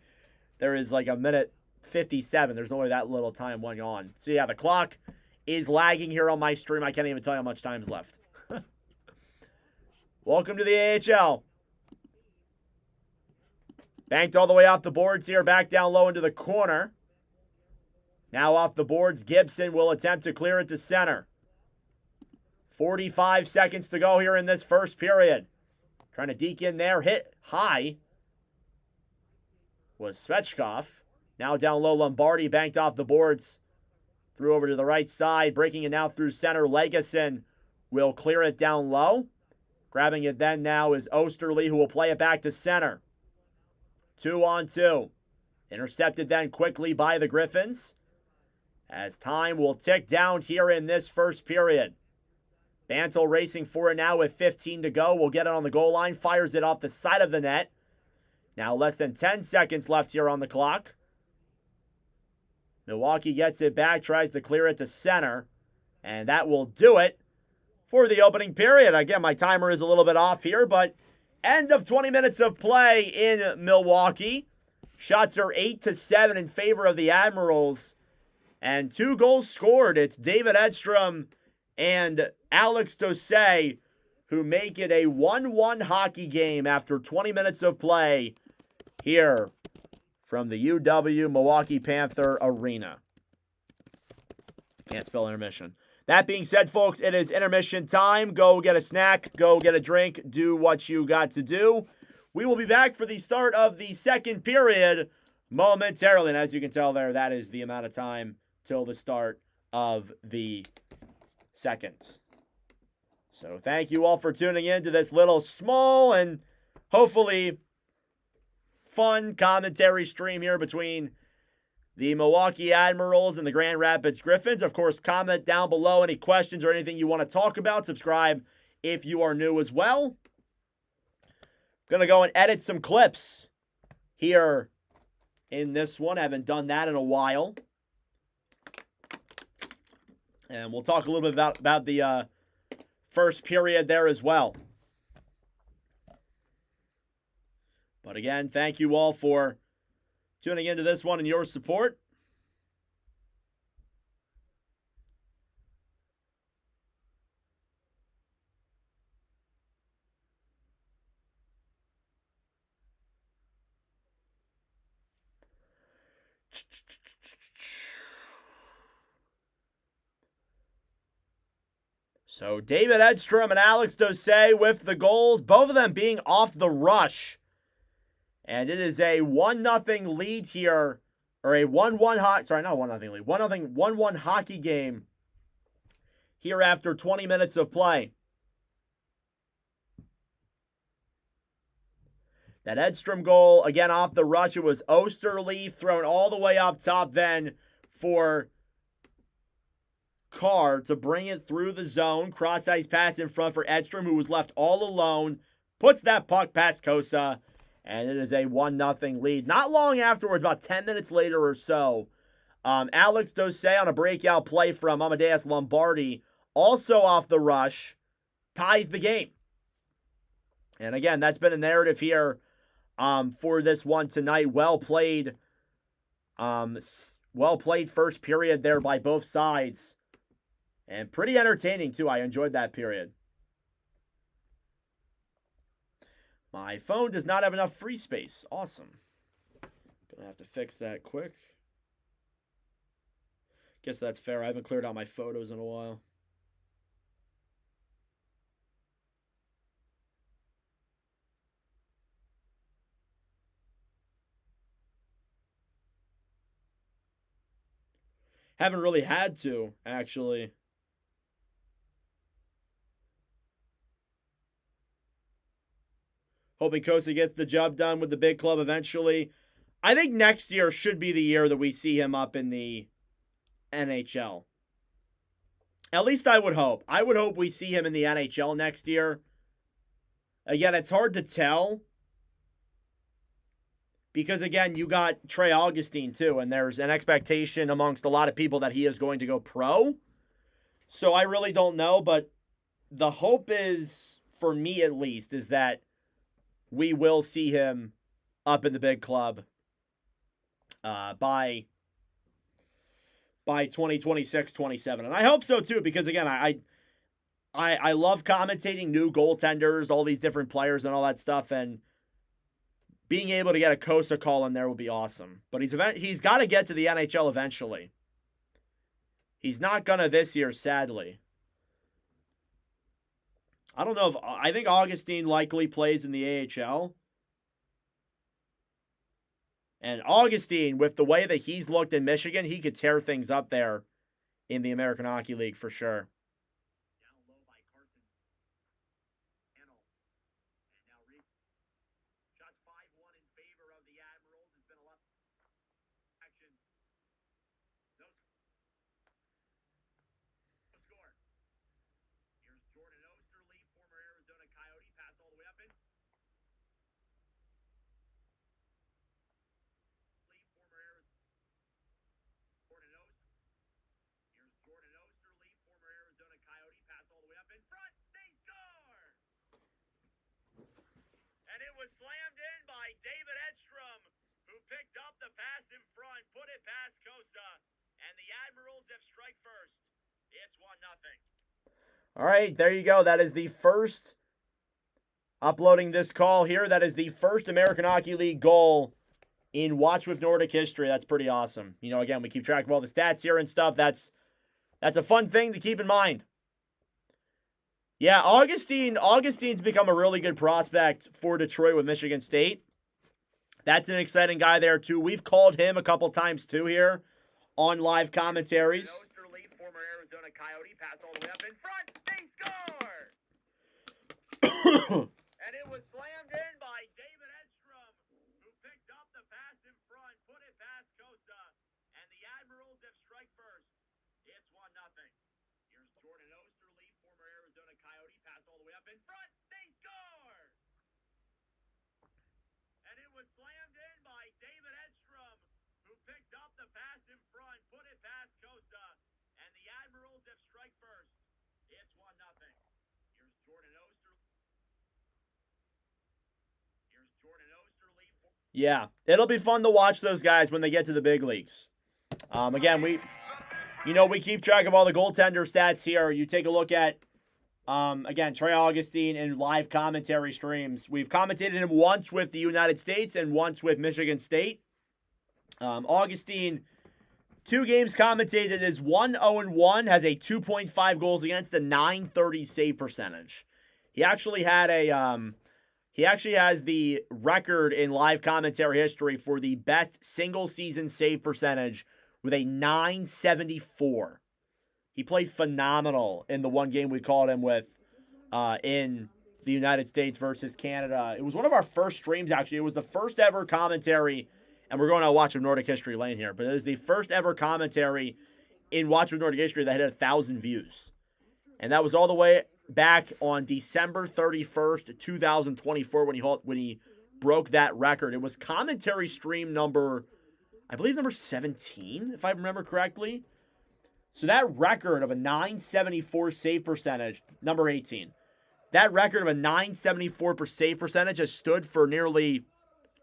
There is like a minute 57. There's no way that little time went on. So yeah, the clock is lagging here on my stream. I can't even tell you how much time is left. Welcome to the AHL. Banked all the way off the boards here, back down low into the corner. Now off the boards, Gibson will attempt to clear it to center. 45 seconds to go here in this first period. Trying to deke in there, hit high was Svechkov. Now down low, Lombardi banked off the boards. Threw over to the right side, breaking it now through center. Legason will clear it down low. Grabbing it then now is Osterley, who will play it back to center. 2-on-2. Intercepted then quickly by the Griffins, as time will tick down here in this first period. Bantle racing for it now with 15 to go. Will get it on the goal line. Fires it off the side of the net. Now less than 10 seconds left here on the clock. Milwaukee gets it back. Tries to clear it to center. And that will do it for the opening period. Again, my timer is a little bit off here, but end of 20 minutes of play in Milwaukee. Shots are 8-7 in favor of the Admirals. And 2 goals scored. It's David Edstrom and Alex Dosset who make it a 1-1 hockey game after 20 minutes of play here from the UW Milwaukee Panther Arena. Can't spell intermission. That being said, folks, it is intermission time. Go get a snack, go get a drink, do what you got to do. We will be back for the start of the second period momentarily. And as you can tell there, that is the amount of time till the start of the second. So thank you all for tuning in to this little small and hopefully fun commentary stream here between the Milwaukee Admirals and the Grand Rapids Griffins. Of course, comment down below any questions or anything you want to talk about. Subscribe if you are new as well. Going to go and edit some clips here in this one. I haven't done that in a while. And we'll talk a little bit about the first period there as well. But again, thank you all for tuning into this one and your support. So David Edstrom and Alex Dosset with the goals, both of them being off the rush. And it is a 1-0 lead here, or a 1-1 sorry, not 1-0 lead. 1-1 hockey game here after 20 minutes of play. That Edstrom goal, again off the rush, it was Osterley thrown all the way up top then for Carr to bring it through the zone. Cross-ice pass in front for Edstrom, who was left all alone. Puts that puck past Kosa. And it is a 1-0 lead. Not long afterwards, about 10 minutes later or so, Alex Dosset on a breakout play from Amadeus Lombardi, also off the rush, ties the game. And again, that's been a narrative here for this one tonight. Well played first period there by both sides. And pretty entertaining, too. I enjoyed that period. My phone does not have enough free space. Awesome. Gonna have to fix that quick. Guess that's fair. I haven't cleared out my photos in a while. Haven't really had to, actually. Hoping Kosa gets the job done with the big club eventually. I think next year should be the year that we see him up in the NHL. At least I would hope. I would hope we see him in the NHL next year. Again, it's hard to tell because, again, you got Trey Augustine too, and there's an expectation amongst a lot of people that he is going to go pro. So I really don't know, but the hope is, for me at least, is that we will see him up in the big club by 2026, 27. And I hope so too, because again, I love commentating new goaltenders, all these different players and all that stuff, and being able to get a Kosa call in there would be awesome. But he's got to get to the NHL eventually. He's not gonna this year, sadly. I don't know if I think Augustine likely plays in the AHL. And Augustine, with the way that he's looked in Michigan, he could tear things up there in the American Hockey League for sure. Down low by Carson. Hannell. And now Reed. Shots 5-1 in favor of the Admirals. It's been a lot of action. No score. Here's Jordan Osterley, former Arizona Coyote. Pass all the way up in. Jordan Osterley, former Arizona Coyote, pass all the way up in front. They score! And it was slammed in by David Edstrom, who picked up the pass in front, put it past Kosa, and the Admirals have strike first. It's 1-0. All right, there you go. That is the first, uploading this call here, that is the first American Hockey League goal in Watch with Nordic history. That's pretty awesome. You know, again, we keep track of all the stats here and stuff. That's a fun thing to keep in mind. Yeah, Augustine's become a really good prospect for Detroit with Michigan State. That's an exciting guy there, too. We've called him a couple times, too, here on live commentaries. Osterley, former Arizona Coyote, pass all the way up in front. They score! And it was slammed in by David Edstrom, who picked up the pass in front, put it past Kosa, and the Admirals have strike first. It's 1-0. Here's Jordan Osterley, former Arizona Coyote, pass all the way up in front. They score! And it was slammed in by David Edstrom, who picked up the pass in front, put it past Kosa, and the Admirals have strike first. It's 1-0. Here's Jordan Osterley. Yeah, it'll be fun to watch those guys when they get to the big leagues. Again, we keep track of all the goaltender stats here. You take a look at, again, Trey Augustine in live commentary streams. We've commentated him once with the United States and once with Michigan State. Augustine, 2 games commentated, is 1-0-1, has a 2.5 goals against, a .930 save percentage. He actually has the record in live commentary history for the best single-season save percentage with a .974. He played phenomenal in the one game we called him with in the United States versus Canada. It was one of our first streams, actually. It was the first ever commentary, and we're going to Watch of Nordic History lane here, but it was the first ever commentary in Watch of Nordic History that had 1,000 views. And that was all the way back on December 31st, 2024 when he broke that record. It was commentary stream number 17, if I remember correctly. So that record of a .974 save percentage, number 18, that record of a .974 save percentage has stood for nearly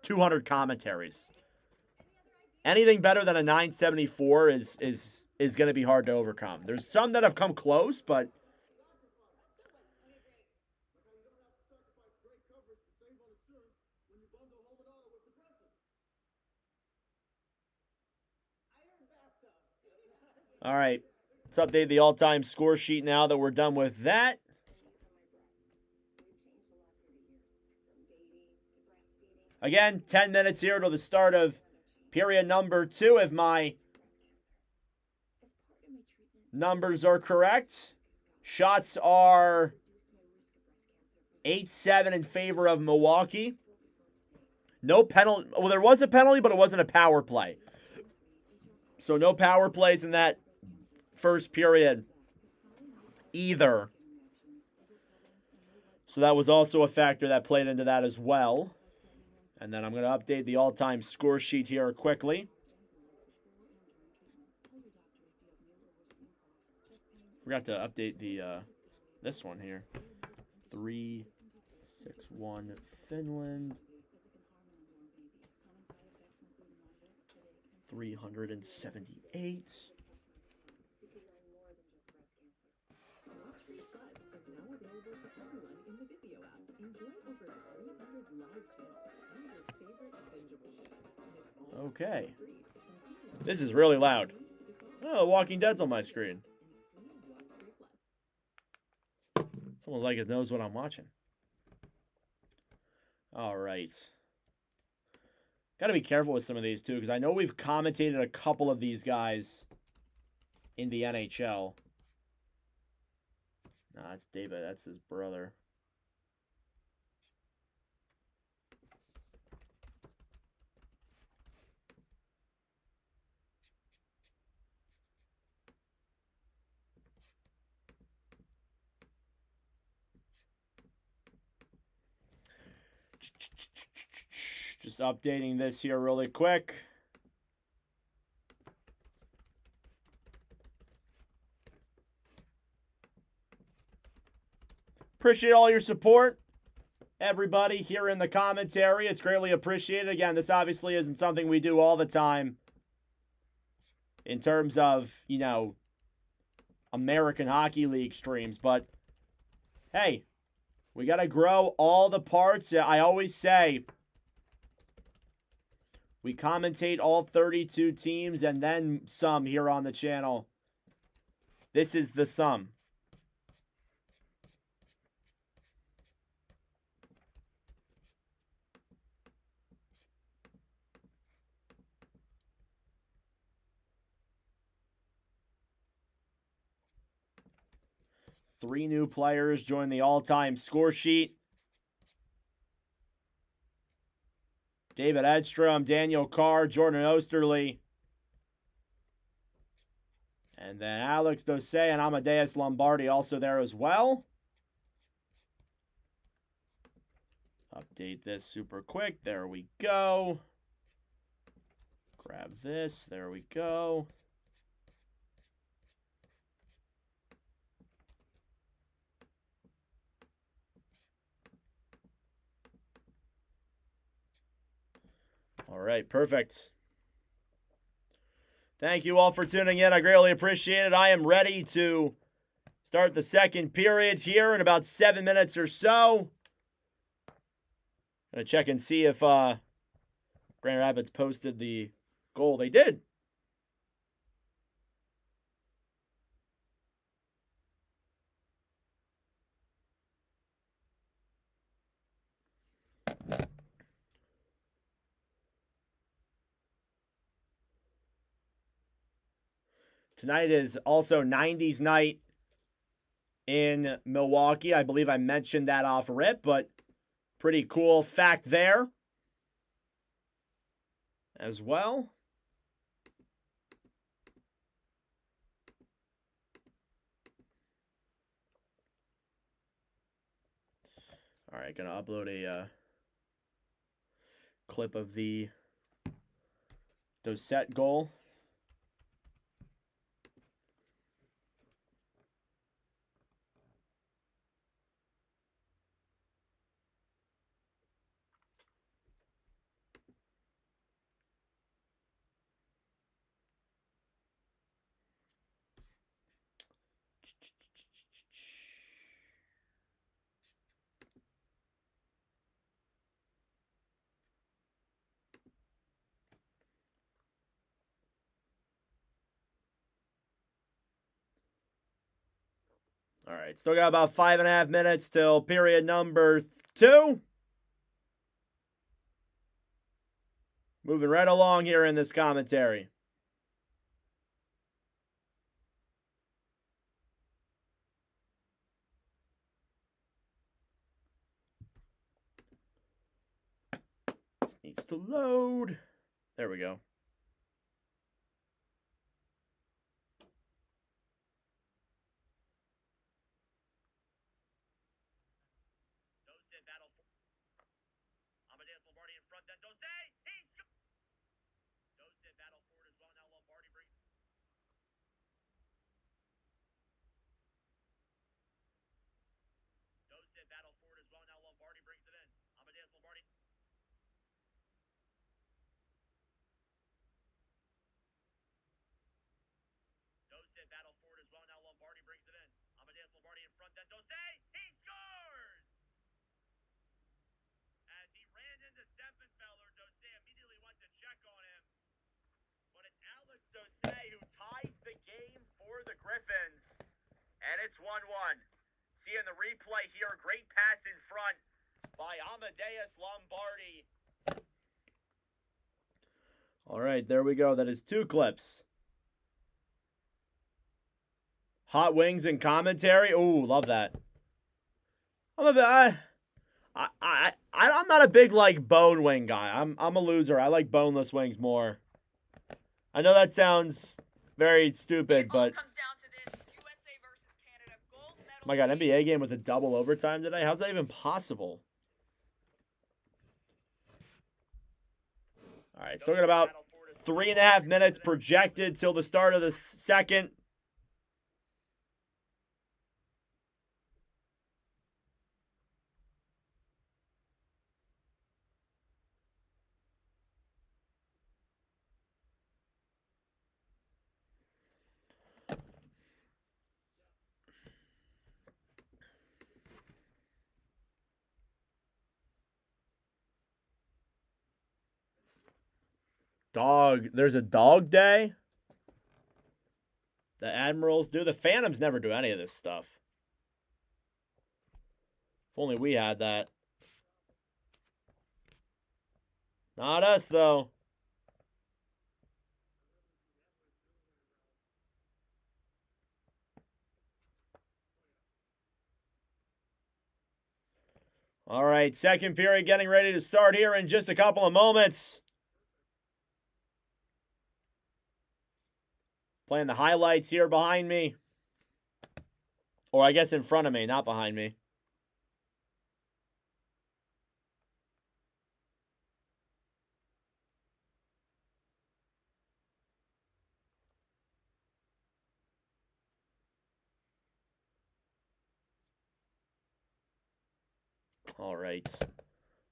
200 commentaries. Anything better than a .974 is going to be hard to overcome. There's some that have come close, but all right, let's update the all-time score sheet now that we're done with that. Again, 10 minutes here to the start of period number 2, if my numbers are correct. Shots are 8-7 in favor of Milwaukee. No penalty. Well, there was a penalty, but it wasn't a power play. So no power plays in that first period either. So that was also a factor that played into that as well. And then I'm going to update the all-time score sheet here quickly. Forgot to update the this one here. 3-6-1 Finland. 378. Okay. This is really loud. Oh, The Walking Dead's on my screen. Someone like it knows what I'm watching. All right. Got to be careful with some of these, too, because I know we've commentated a couple of these guys in the NHL. Nah, that's David. That's his brother. Just updating this here really quick. Appreciate all your support, everybody, here in the commentary. It's greatly appreciated. Again, this obviously isn't something we do all the time in terms of, you know, American Hockey League streams. But, hey, we got to grow all the parts. I always say we commentate all 32 teams and then some here on the channel. This is the sum. Three new players join the all-time score sheet. David Edstrom, Daniel Carr, Jordan Osterley. And then Alex Dose and Amadeus Lombardi also there as well. Update this super quick. There we go. Grab this. There we go. All right, perfect. Thank you all for tuning in. I greatly appreciate it. I am ready to start the second period here in about 7 minutes or so. Gonna check and see if Grand Rapids posted the goal. They did. Tonight is also 90s night in Milwaukee. I believe I mentioned that off rip, but pretty cool fact there as well. All right, gonna upload a clip of the Dosette goal. All right, still got about 5.5 minutes till period number 2. Moving right along here in this commentary. Needs to load. There we go. Who ties the game for the Griffins. And it's 1-1. Seeing the replay here, great pass in front by Amadeus Lombardi. All right, there we go. That is 2 clips. Hot wings and commentary. Ooh, love that. I'm not a big like bone wing guy. I'm a loser. I like boneless wings more. I know that sounds very stupid, but oh my God, NBA game was a double overtime today. How's that even possible? All right, still got about 3.5 minutes projected till the start of the second. There's a dog day? The Admirals do? The Phantoms never do any of this stuff. If only we had that. Not us, though. All right, second period getting ready to start here in just a couple of moments. Playing the highlights here behind me. Or I guess in front of me, not behind me. All right.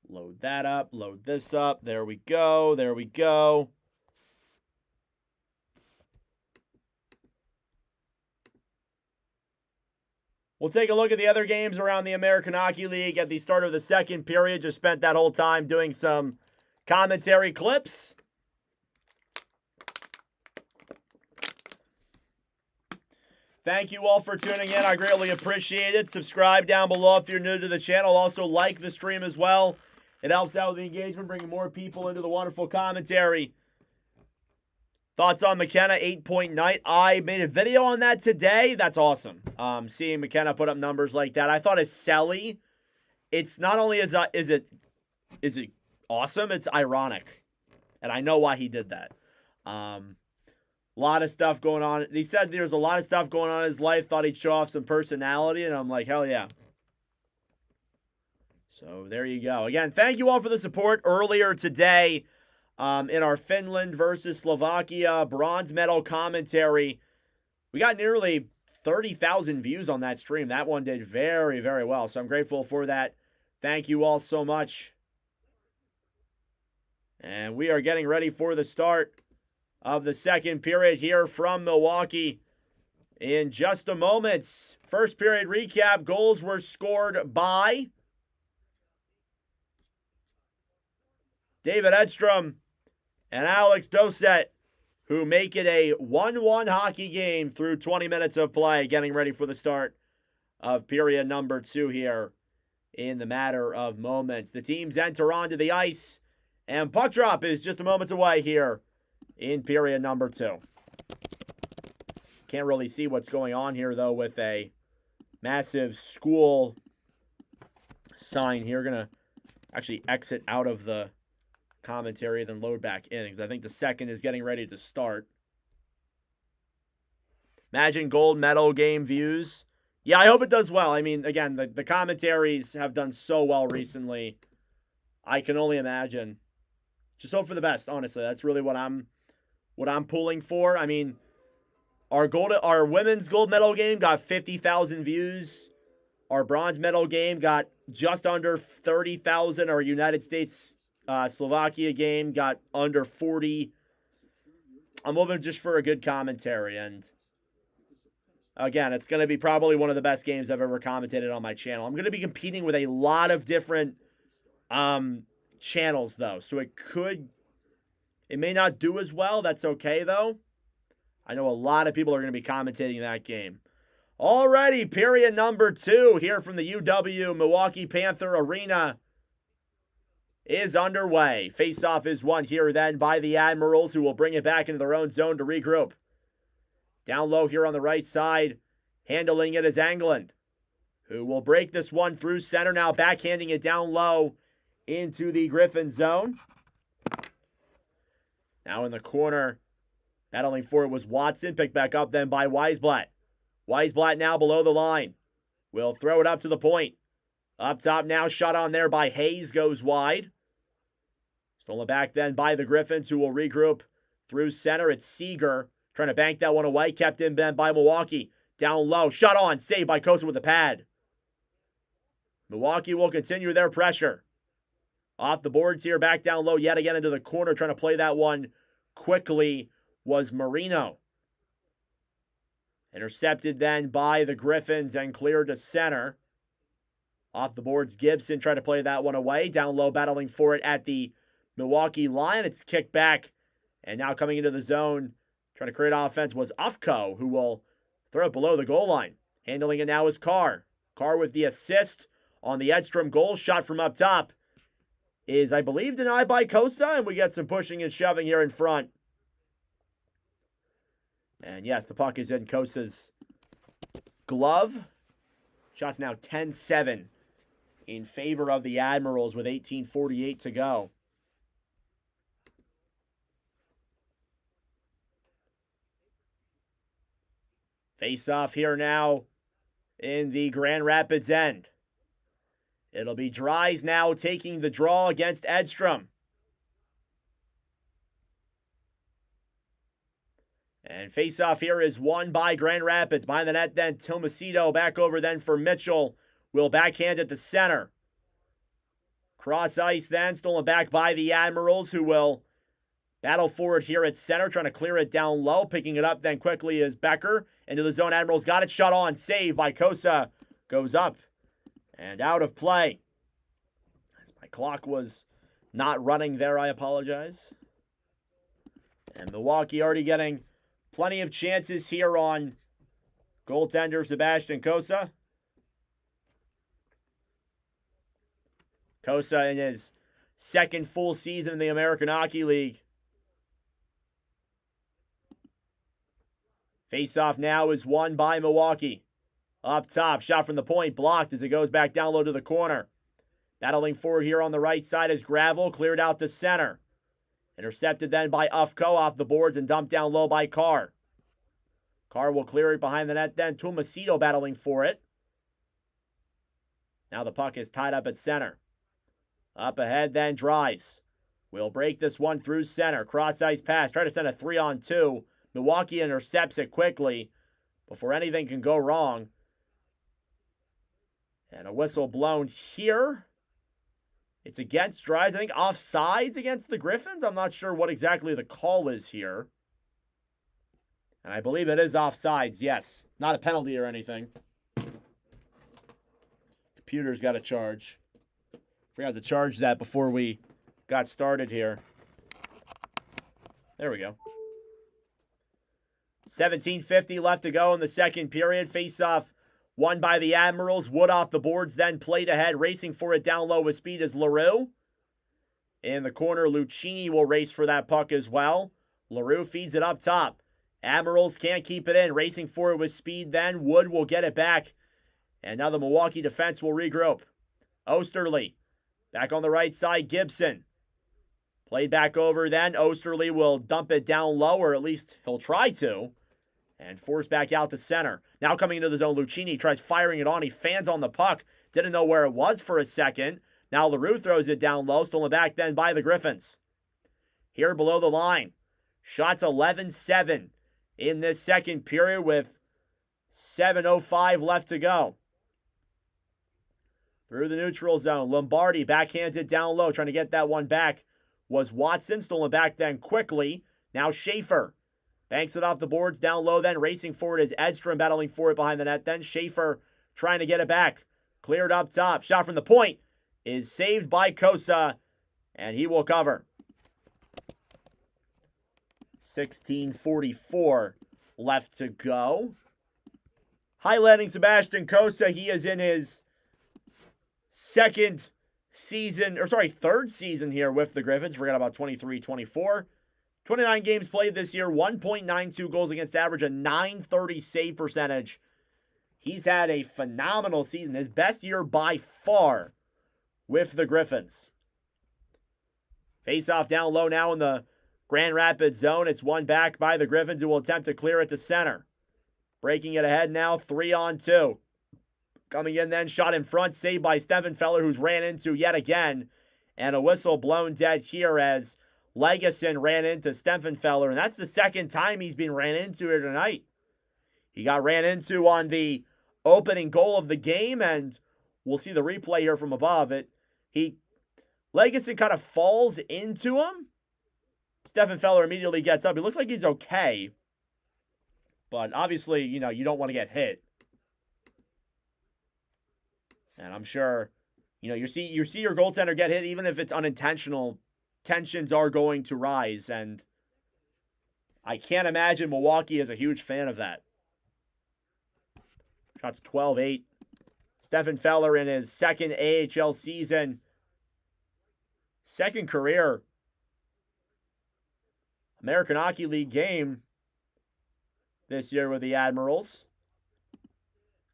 Load that up. Load this up. There we go. There we go. We'll take a look at the other games around the American Hockey League at the start of the second period. Just spent that whole time doing some commentary clips. Thank you all for tuning in. I greatly appreciate it. Subscribe down below if you're new to the channel. Also, like the stream as well. It helps out with the engagement, bringing more people into the wonderful commentary. Thoughts on McKenna 8-point night? I made a video on that today. That's awesome. Seeing McKenna put up numbers like that. I thought as Selly, it's not only is it awesome, it's ironic. And I know why he did that. A lot of stuff going on. He said there's a lot of stuff going on in his life. Thought he'd show off some personality. And I'm like, hell yeah. So there you go. Again, thank you all for the support earlier today. In our Finland versus Slovakia bronze medal commentary. We got nearly 30,000 views on that stream. That one did very, very well. So I'm grateful for that. Thank you all so much. And we are getting ready for the start of the second period here from Milwaukee in just a moment. First period recap. Goals were scored by David Edstrom and Alex Doset, who make it a 1-1 hockey game through 20 minutes of play, getting ready for the start of period number 2 here in the matter of moments. The teams enter onto the ice, and puck drop is just a moments away here in period number 2. Can't really see what's going on here, though, with a massive school sign here. Going to actually exit out of the commentary, then load back in, because I think the second is getting ready to start. Imagine gold medal game views. Yeah, I hope it does well. I mean, again, the commentaries have done so well recently. I can only imagine. Just hope for the best, honestly. That's really what I'm pulling for. I mean, our women's gold medal game got 50,000 views. Our bronze medal game got just under 30,000. Our United States Slovakia game got under 40. I'm hoping just for a good commentary, and again, it's going to be probably one of the best games I've ever commentated on my channel. I'm going to be competing with a lot of different channels, though, so it may not do as well. That's okay, though. I know a lot of people are going to be commentating that game. Alrighty, period number 2 here from the UW Milwaukee Panther Arena is underway. Face-off is won here then by the Admirals, who will bring it back into their own zone to regroup. Down low here on the right side, handling it is England, who will break this one through center, now backhanding it down low into the Griffins zone. Now in the corner, battling for it was Watson, picked back up then by Weisblatt. Weisblatt now below the line. Will throw it up to the point. Up top now, shot on there by Hayes, goes wide. Stolen back then by the Griffins, who will regroup through center. It's Seager trying to bank that one away. Kept in then by Milwaukee. Down low, shot on, saved by Kosa with the pad. Milwaukee will continue their pressure. Off the boards here, back down low yet again into the corner. Trying to play that one quickly was Marino. Intercepted then by the Griffins and cleared to center. Off the boards, Gibson tried to play that one away. Down low, battling for it at the Milwaukee line. It's kicked back. And now coming into the zone, trying to create offense was Ufko, who will throw it below the goal line. Handling it now is Carr. Carr with the assist on the Edstrom goal. Shot from up top is, I believe, denied by Kosa. And we get some pushing and shoving here in front. And yes, the puck is in Kosa's glove. Shots now 10-7 in favor of the Admirals with 18:48 to go. Face-off here now in the Grand Rapids end. It'll be Dries now taking the draw against Edstrom. And face-off here is won by Grand Rapids. Behind the net then, Tomasito back over then for Mitchell. Will backhand at the center. Cross ice then, stolen back by the Admirals, who will battle forward here at center, trying to clear it down low. Picking it up then quickly is Becker. Into the zone, Admirals got it, shot on, saved by Kosa. Goes up and out of play. As my clock was not running there, I apologize. And Milwaukee already getting plenty of chances here on goaltender Sebastian Kosa. Kosa in his second full season in the American Hockey League. Face-off now is won by Milwaukee. Up top, shot from the point, blocked as it goes back down low to the corner. Battling forward here on the right side is Gravel, cleared out to center. Intercepted then by Ufko off the boards and dumped down low by Carr. Carr will clear it behind the net then. Tomasito battling for it. Now the puck is tied up at center. Up ahead then, Dries. Will break this one through center. Cross-ice pass. Try to send a 3-on-2. Milwaukee intercepts it quickly before anything can go wrong. And a whistle blown here. It's against Dries. I think offsides against the Griffins. I'm not sure what exactly the call is here. And I believe it is offsides, yes. Not a penalty or anything. Computer's got to charge. Forgot to charge that before we got started here. There we go. 17:50 left to go in the second period. Face-off won by the Admirals. Wood off the boards, then played ahead. Racing for it down low with speed is LaRue. In the corner, Lucchini will race for that puck as well. LaRue feeds it up top. Admirals can't keep it in. Racing for it with speed then. Wood will get it back. And now the Milwaukee defense will regroup. Osterley back on the right side. Gibson Played back over then. Osterley will dump it down low, or at least he'll try to. And force back out to center. Now coming into the zone, Lucchini tries firing it on. He fans on the puck. Didn't know where it was for a second. Now LaRue throws it down low. Stolen back then by the Griffins. Here below the line. Shots 11-7 in this second period with 7:05 left to go. Through the neutral zone. Lombardi backhands it down low. Trying to get that one back was Watson. Stolen back then quickly. Now Schaefer. Banks it off the boards down low then. Racing forward is Edstrom battling for it behind the net. Then Schaefer trying to get it back. Cleared up top. Shot from the point is saved by Kosa. And he will cover. 16:44 left to go. Highlighting Sebastian Kosa. He is in his third season here with the Griffins. Forgot about 23-24. 29 games played this year, 1.92 goals against average, a .930 save percentage. He's had a phenomenal season, his best year by far with the Griffins. Face-off down low now in the Grand Rapids zone. It's won back by the Griffins, who will attempt to clear it to center. Breaking it ahead now, 3-on-2. Coming in then, shot in front, saved by Steffenfeller, who's ran into yet again. And a whistle blown dead here as Legason ran into Steffenfeller, and that's the second time he's been ran into here tonight. He got ran into on the opening goal of the game, and we'll see the replay here from above. Legason kind of falls into him. Steffenfeller immediately gets up. He looks like he's okay, but obviously, you don't want to get hit. And I'm sure, you see your goaltender get hit, even if it's unintentional. Tensions are going to rise, and I can't imagine Milwaukee is a huge fan of that. Shots 12-8. Steffenfeller in his second AHL season. Second career American Hockey League game this year with the Admirals.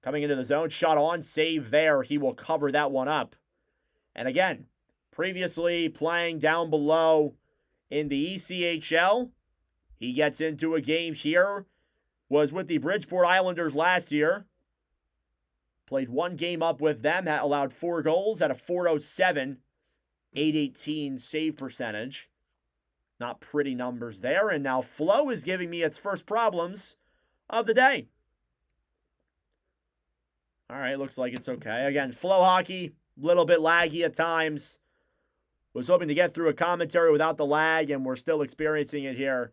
Coming into the zone, shot on, save there. He will cover that one up. And again, previously playing down below in the ECHL. He gets into a game here. Was with the Bridgeport Islanders last year. Played one game up with them. That allowed 4 goals at a .407, .818 save percentage. Not pretty numbers there. And now Flow is giving me its first problems of the day. All right, looks like it's okay. Again, Flow hockey, a little bit laggy at times. Was hoping to get through a commentary without the lag, and we're still experiencing it here.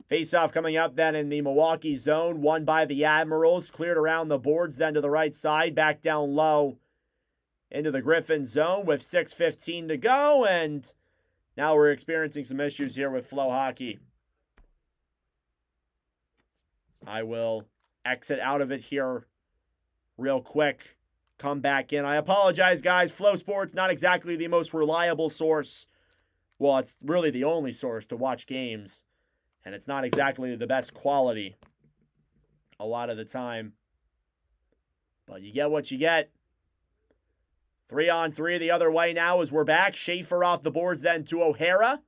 Face-off coming up then in the Milwaukee zone, won by the Admirals. Cleared around the boards then to the right side, back down low into the Griffins zone with 6:15 to go, and now we're experiencing some issues here with Flow hockey. I will exit out of it here real quick. Come back in. I apologize, guys. Flow Sports, not exactly the most reliable source. Well, it's really the only source to watch games. And it's not exactly the best quality a lot of the time. But you get what you get. 3-on-3 the other way now as we're back. Schaefer off the boards then to O'Hara.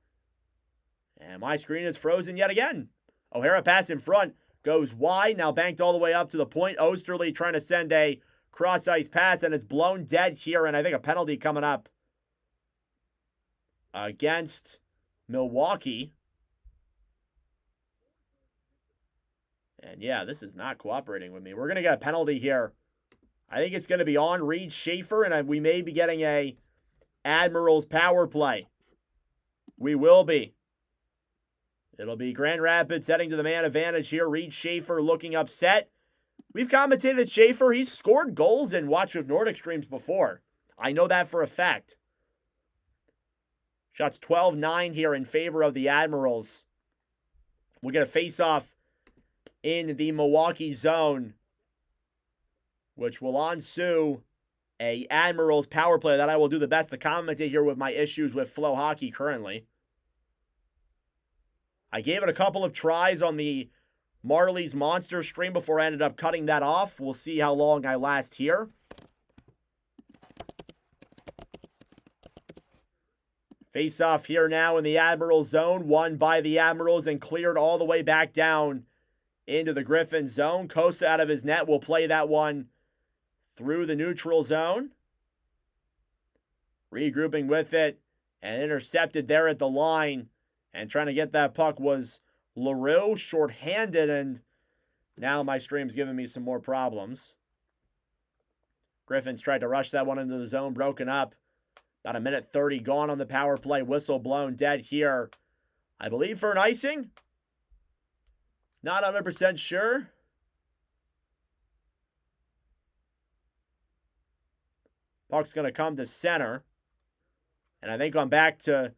And my screen is frozen yet again. O'Hara pass in front. Goes wide. Now banked all the way up to the point. Osterley trying to send a cross-ice pass, and it's blown dead here, and I think a penalty coming up against Milwaukee. And yeah, this is not cooperating with me. We're going to get a penalty here. I think it's going to be on Reed Schaefer, and we may be getting a Admirals power play. We will be. It'll be Grand Rapids heading to the man advantage here. Reed Schaefer looking upset. We've commentated Schaefer. He's scored goals in Watch with Nordic streams before. I know that for a fact. Shots 12-9 here in favor of the Admirals. We'll get a face-off in the Milwaukee zone, which will ensue a Admirals power play that I will do the best to commentate here with my issues with Flow Hockey currently. I gave it a couple of tries on the Marley's Monster stream before I ended up cutting that off. We'll see how long I last here. Face off here now in the Admirals zone, won by the Admirals and cleared all the way back down into the Griffins zone. Kosa out of his net will play that one through the neutral zone. Regrouping with it and intercepted there at the line. And trying to get that puck was LaRue, shorthanded, and now my stream's giving me some more problems. Griffins tried to rush that one into the zone, broken up. About a minute 30 gone on the power play. Whistle blown dead here, I believe, for an icing. Not 100% sure. Puck's going to come to center. And I think I'm back to...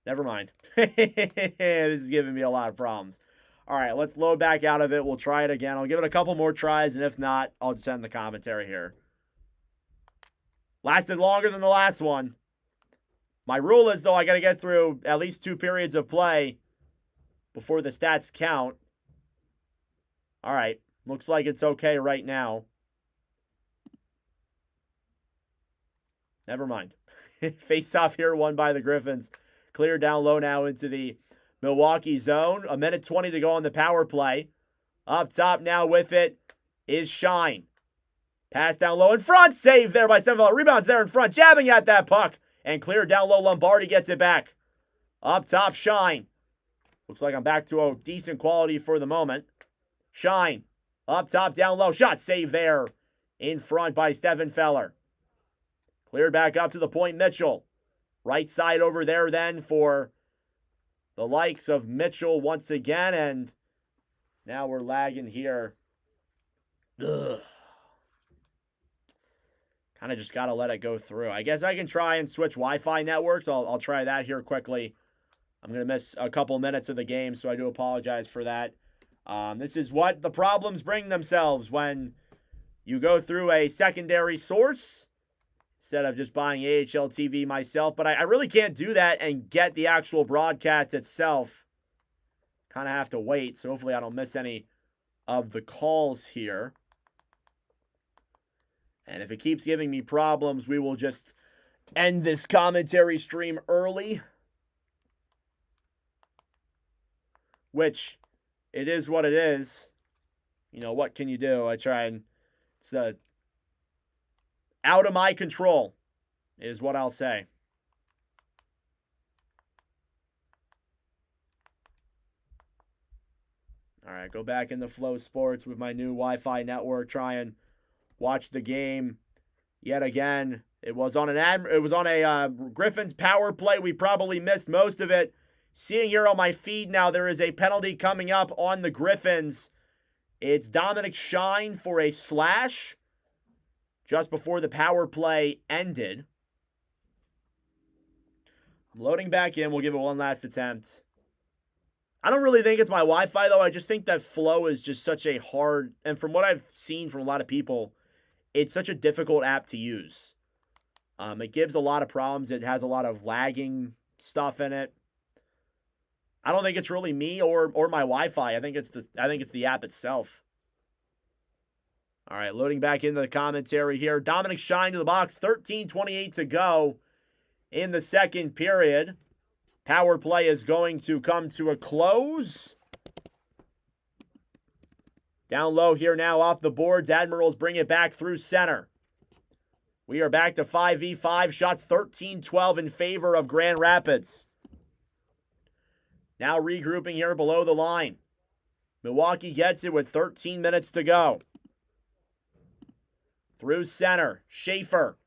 Never mind. This is giving me a lot of problems. All right, let's load back out of it. We'll try it again. I'll give it a couple more tries, and if not, I'll just end the commentary here. Lasted longer than the last one. My rule is, though, I got to get through at least 2 periods of play before the stats count. All right, looks like it's okay right now. Never mind. Face off here, won by the Griffins. Clear down low now into the Milwaukee zone. A minute 20 to go on the power play. Up top now with it is Shine. Pass down low in front. Save there by 7. Rebounds there in front. Jabbing at that puck. And clear down low. Lombardi gets it back. Up top, Shine. Looks like I'm back to a decent quality for the moment. Shine. Up top, down low. Shot save there in front by Stephen Feller. Cleared back up to the point, Mitchell. Right side over there then for the likes of Mitchell once again. And now we're lagging here. Ugh. Kind of just got to let it go through. I guess I can try and switch Wi-Fi networks. I'll try that here quickly. I'm going to miss a couple minutes of the game, so I do apologize for that. This is what the problems bring themselves when you go through a secondary source instead of just buying AHL TV myself. But I really can't do that and get the actual broadcast itself. Kind of have to wait, so hopefully I don't miss any of the calls here. And if it keeps giving me problems, we will just end this commentary stream early. Which, it is what it is. You know, what can you do? I try and... It's out of my control, is what I'll say. All right, go back into Flow Sports with my new Wi-Fi network. Try and watch the game yet again. It was on a Griffins power play. We probably missed most of it. Seeing here on my feed now, there is a penalty coming up on the Griffins. It's Dominic Shine for a slash just before the power play ended. I'm loading back in. We'll give it one last attempt. I don't really think it's my Wi-Fi, though. I just think that Flow is just such a hard, and from what I've seen from a lot of people, it's such a difficult app to use. It gives a lot of problems. It has a lot of lagging stuff in it. I don't think it's really me or my Wi-Fi. I think it's the app itself. All right, loading back into the commentary here. Dominic Shine to the box. 13:28 to go in the second period. Power play is going to come to a close. Down low here now off the boards. Admirals bring it back through center. We are back to 5v5. Shots 13-12 in favor of Grand Rapids. Now regrouping here below the line. Milwaukee gets it with 13 minutes to go. Through center. Schaefer.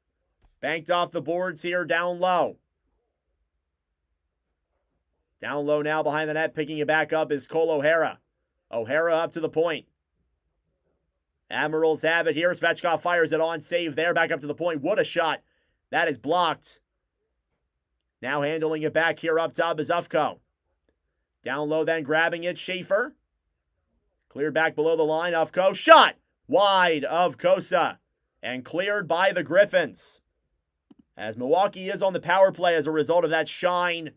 Banked off the boards here down low. Down low now behind the net. Picking it back up is Cole O'Hara. O'Hara up to the point. Admirals have it here. Svechkov fires it on. Save there. Back up to the point. What a shot. That is blocked. Now handling it back here up top is Ufko. Down low then grabbing it. Schaefer. Cleared back below the line. Ufko. Shot. Wide of Kosa. And cleared by the Griffins. As Milwaukee is on the power play as a result of that Shine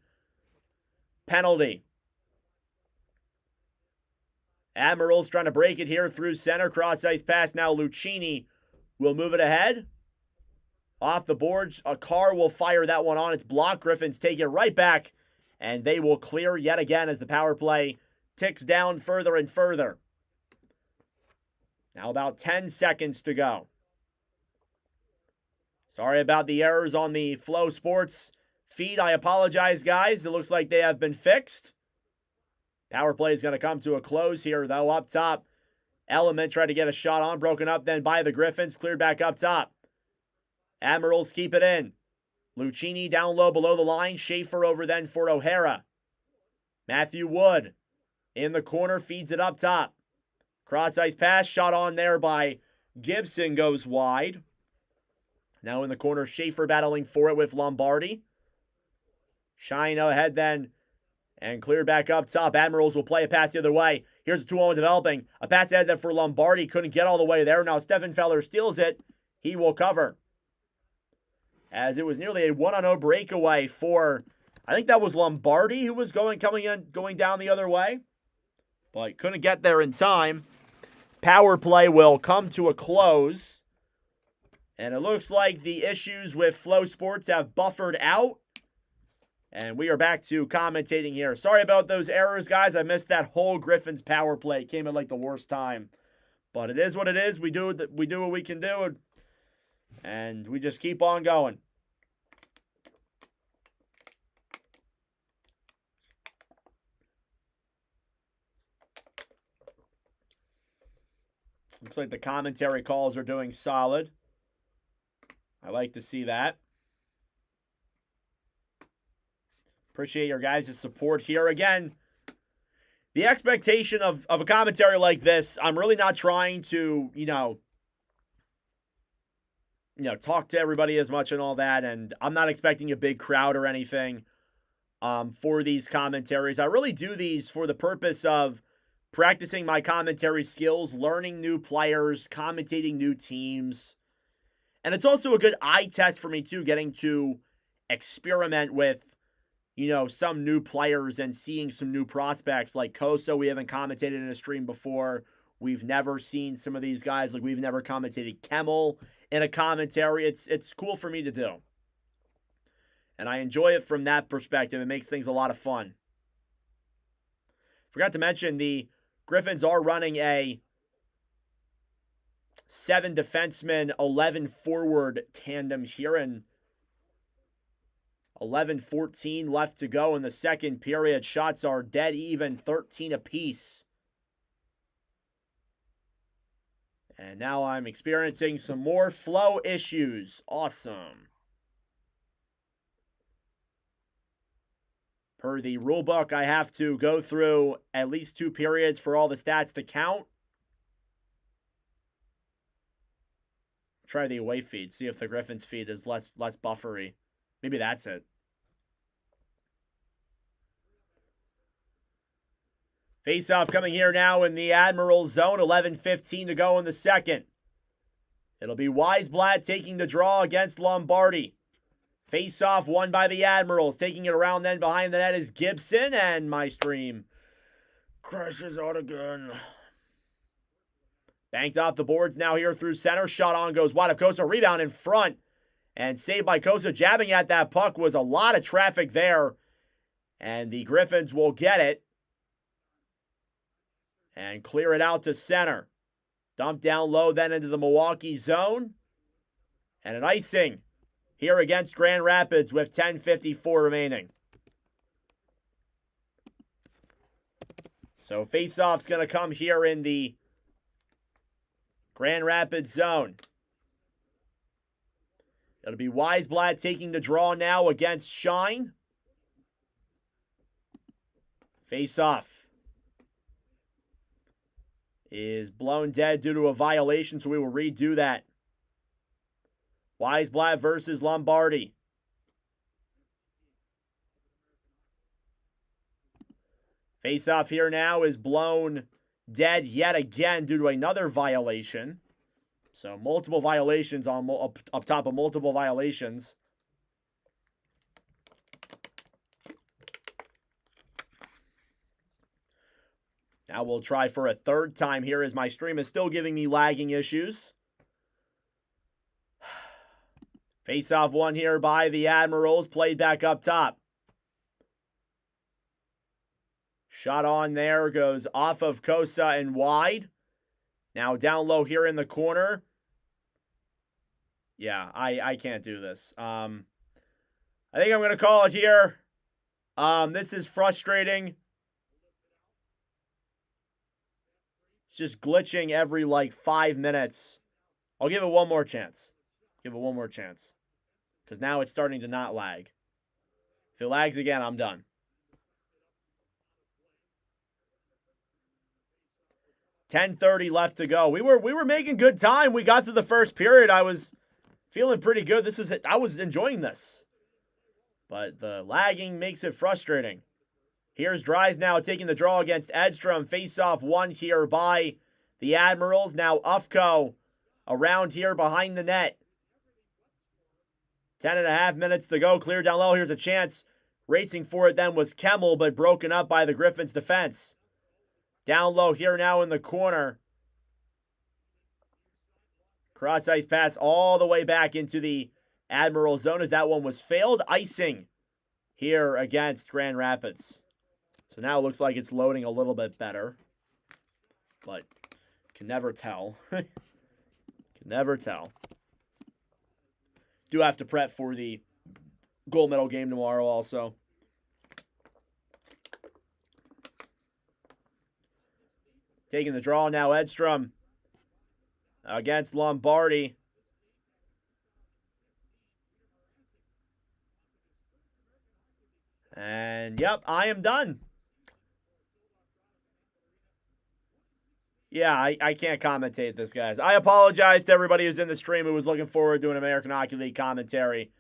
penalty. Admirals trying to break it here through center. Cross ice pass now. Lucchini will move it ahead. Off the boards, a car will fire that one on. It's blocked. Griffins take it right back, and they will clear yet again as the power play ticks down further and further. Now about 10 seconds to go. Sorry about the errors on the Flow Sports feed. I apologize, guys. It looks like they have been fixed. Power play is going to come to a close here, though. Up top, Element tried to get a shot on. Broken up then by the Griffins. Cleared back up top. Admirals keep it in. Lucchini down low below the line. Schaefer over then for O'Hara. Matthew Wood in the corner, feeds it up top. Cross-ice pass, shot on there by Gibson, goes wide. Now in the corner, Schaefer battling for it with Lombardi. Shine ahead then, and cleared back up top. Admirals will play a pass the other way. Here's a 2-on-1 developing. A pass ahead then for Lombardi. Couldn't get all the way there. Now Stefan Feller steals it. He will cover. As it was nearly a 1-on-0 breakaway for, I think that was Lombardi who was going down the other way. But couldn't get there in time. Power play will come to a close. And it looks like the issues with Flow Sports have buffered out. And we are back to commentating here. Sorry about those errors, guys. I missed that whole Griffins power play. It came at like the worst time. But it is what it is. We do what we can do. And we just keep on going. Looks like the commentary calls are doing solid. I like to see that. Appreciate your guys' support here. Again, the expectation of a commentary like this, I'm really not trying to, talk to everybody as much and all that, and I'm not expecting a big crowd or anything for these commentaries. I really do these for the purpose of practicing my commentary skills, learning new players, commentating new teams. And it's also a good eye test for me, too, getting to experiment with, some new players and seeing some new prospects. Like Koso, we haven't commentated in a stream before. We've never seen some of these guys. Like, we've never commentated Kemmel in a commentary. It's cool for me to do. And I enjoy it from that perspective. It makes things a lot of fun. Forgot to mention, the Griffins are running a 7 defenseman, 11 forward tandem here, and 11:14 left to go in the second period. Shots are dead even, 13 apiece. And now I'm experiencing some more flow issues. Awesome. Per the rule book, I have to go through at least 2 periods for all the stats to count. Try the away feed, see if the Griffins feed is less buffery. Maybe that's it. Face-off coming here now in the Admirals zone. 11:15 to go in the second. It'll be Weisblatt taking the draw against Lombardi. Face-off won by the Admirals. Taking it around then behind the net is Gibson, and my stream crashes out again. Banked off the boards now here through center. Shot on goes wide of Kosa. Rebound in front. And saved by Kosa. Jabbing at that puck was a lot of traffic there. And the Griffins will get it. And clear it out to center. Dumped down low then into the Milwaukee zone. And an icing here against Grand Rapids with 10:54 remaining. So face-off's going to come here in the Grand Rapids zone. It'll be Weisblatt taking the draw now against Shine. Face-off is blown dead due to a violation, so we will redo that. Weisblatt versus Lombardi. Face-off here now is blown dead yet again due to another violation. So multiple violations on up top of multiple violations. Now we'll try for a third time here as my stream is still giving me lagging issues. Face-off one here by the Admirals, played back up top. Shot on there, goes off of Kosa and wide. Now down low here in the corner. Yeah, I can't do this. I think I'm going to call it here. This is frustrating. It's just glitching every, 5 minutes. I'll give it one more chance. Give it one more chance. Because now it's starting to not lag. If it lags again, I'm done. $10:30 left to go. We were making good time. We got through the first period. I was feeling pretty good. I was enjoying this. But the lagging makes it frustrating. Here's Dries now taking the draw against Edstrom. Face-off one here by the Admirals. Now Ufko around here behind the net. 10.5 minutes to go. Clear down low. Here's a chance. Racing for it then was Kemmel, but broken up by the Griffins defense. Down low here now in the corner. Cross ice pass all the way back into the Admiral zone as that one was failed icing here against Grand Rapids. So now it looks like it's loading a little bit better. But can never tell. Can never tell. Do have to prep for the gold medal game tomorrow also. Taking the draw now, Edstrom against Lombardi. And, yep, I am done. Yeah, I can't commentate this, guys. I apologize to everybody who's in the stream who was looking forward to an American Hockey League commentary.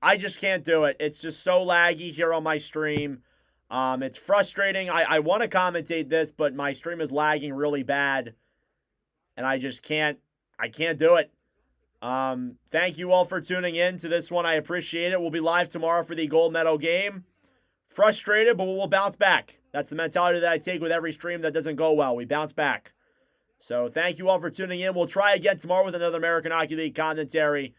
I just can't do it. It's just so laggy here on my stream. It's frustrating. I want to commentate this, but my stream is lagging really bad. And I just can't. I can't do it. Thank you all for tuning in to this one. I appreciate it. We'll be live tomorrow for the gold medal game. Frustrated, but we'll bounce back. That's the mentality that I take with every stream that doesn't go well. We bounce back. So thank you all for tuning in. We'll try again tomorrow with another American Hockey League commentary.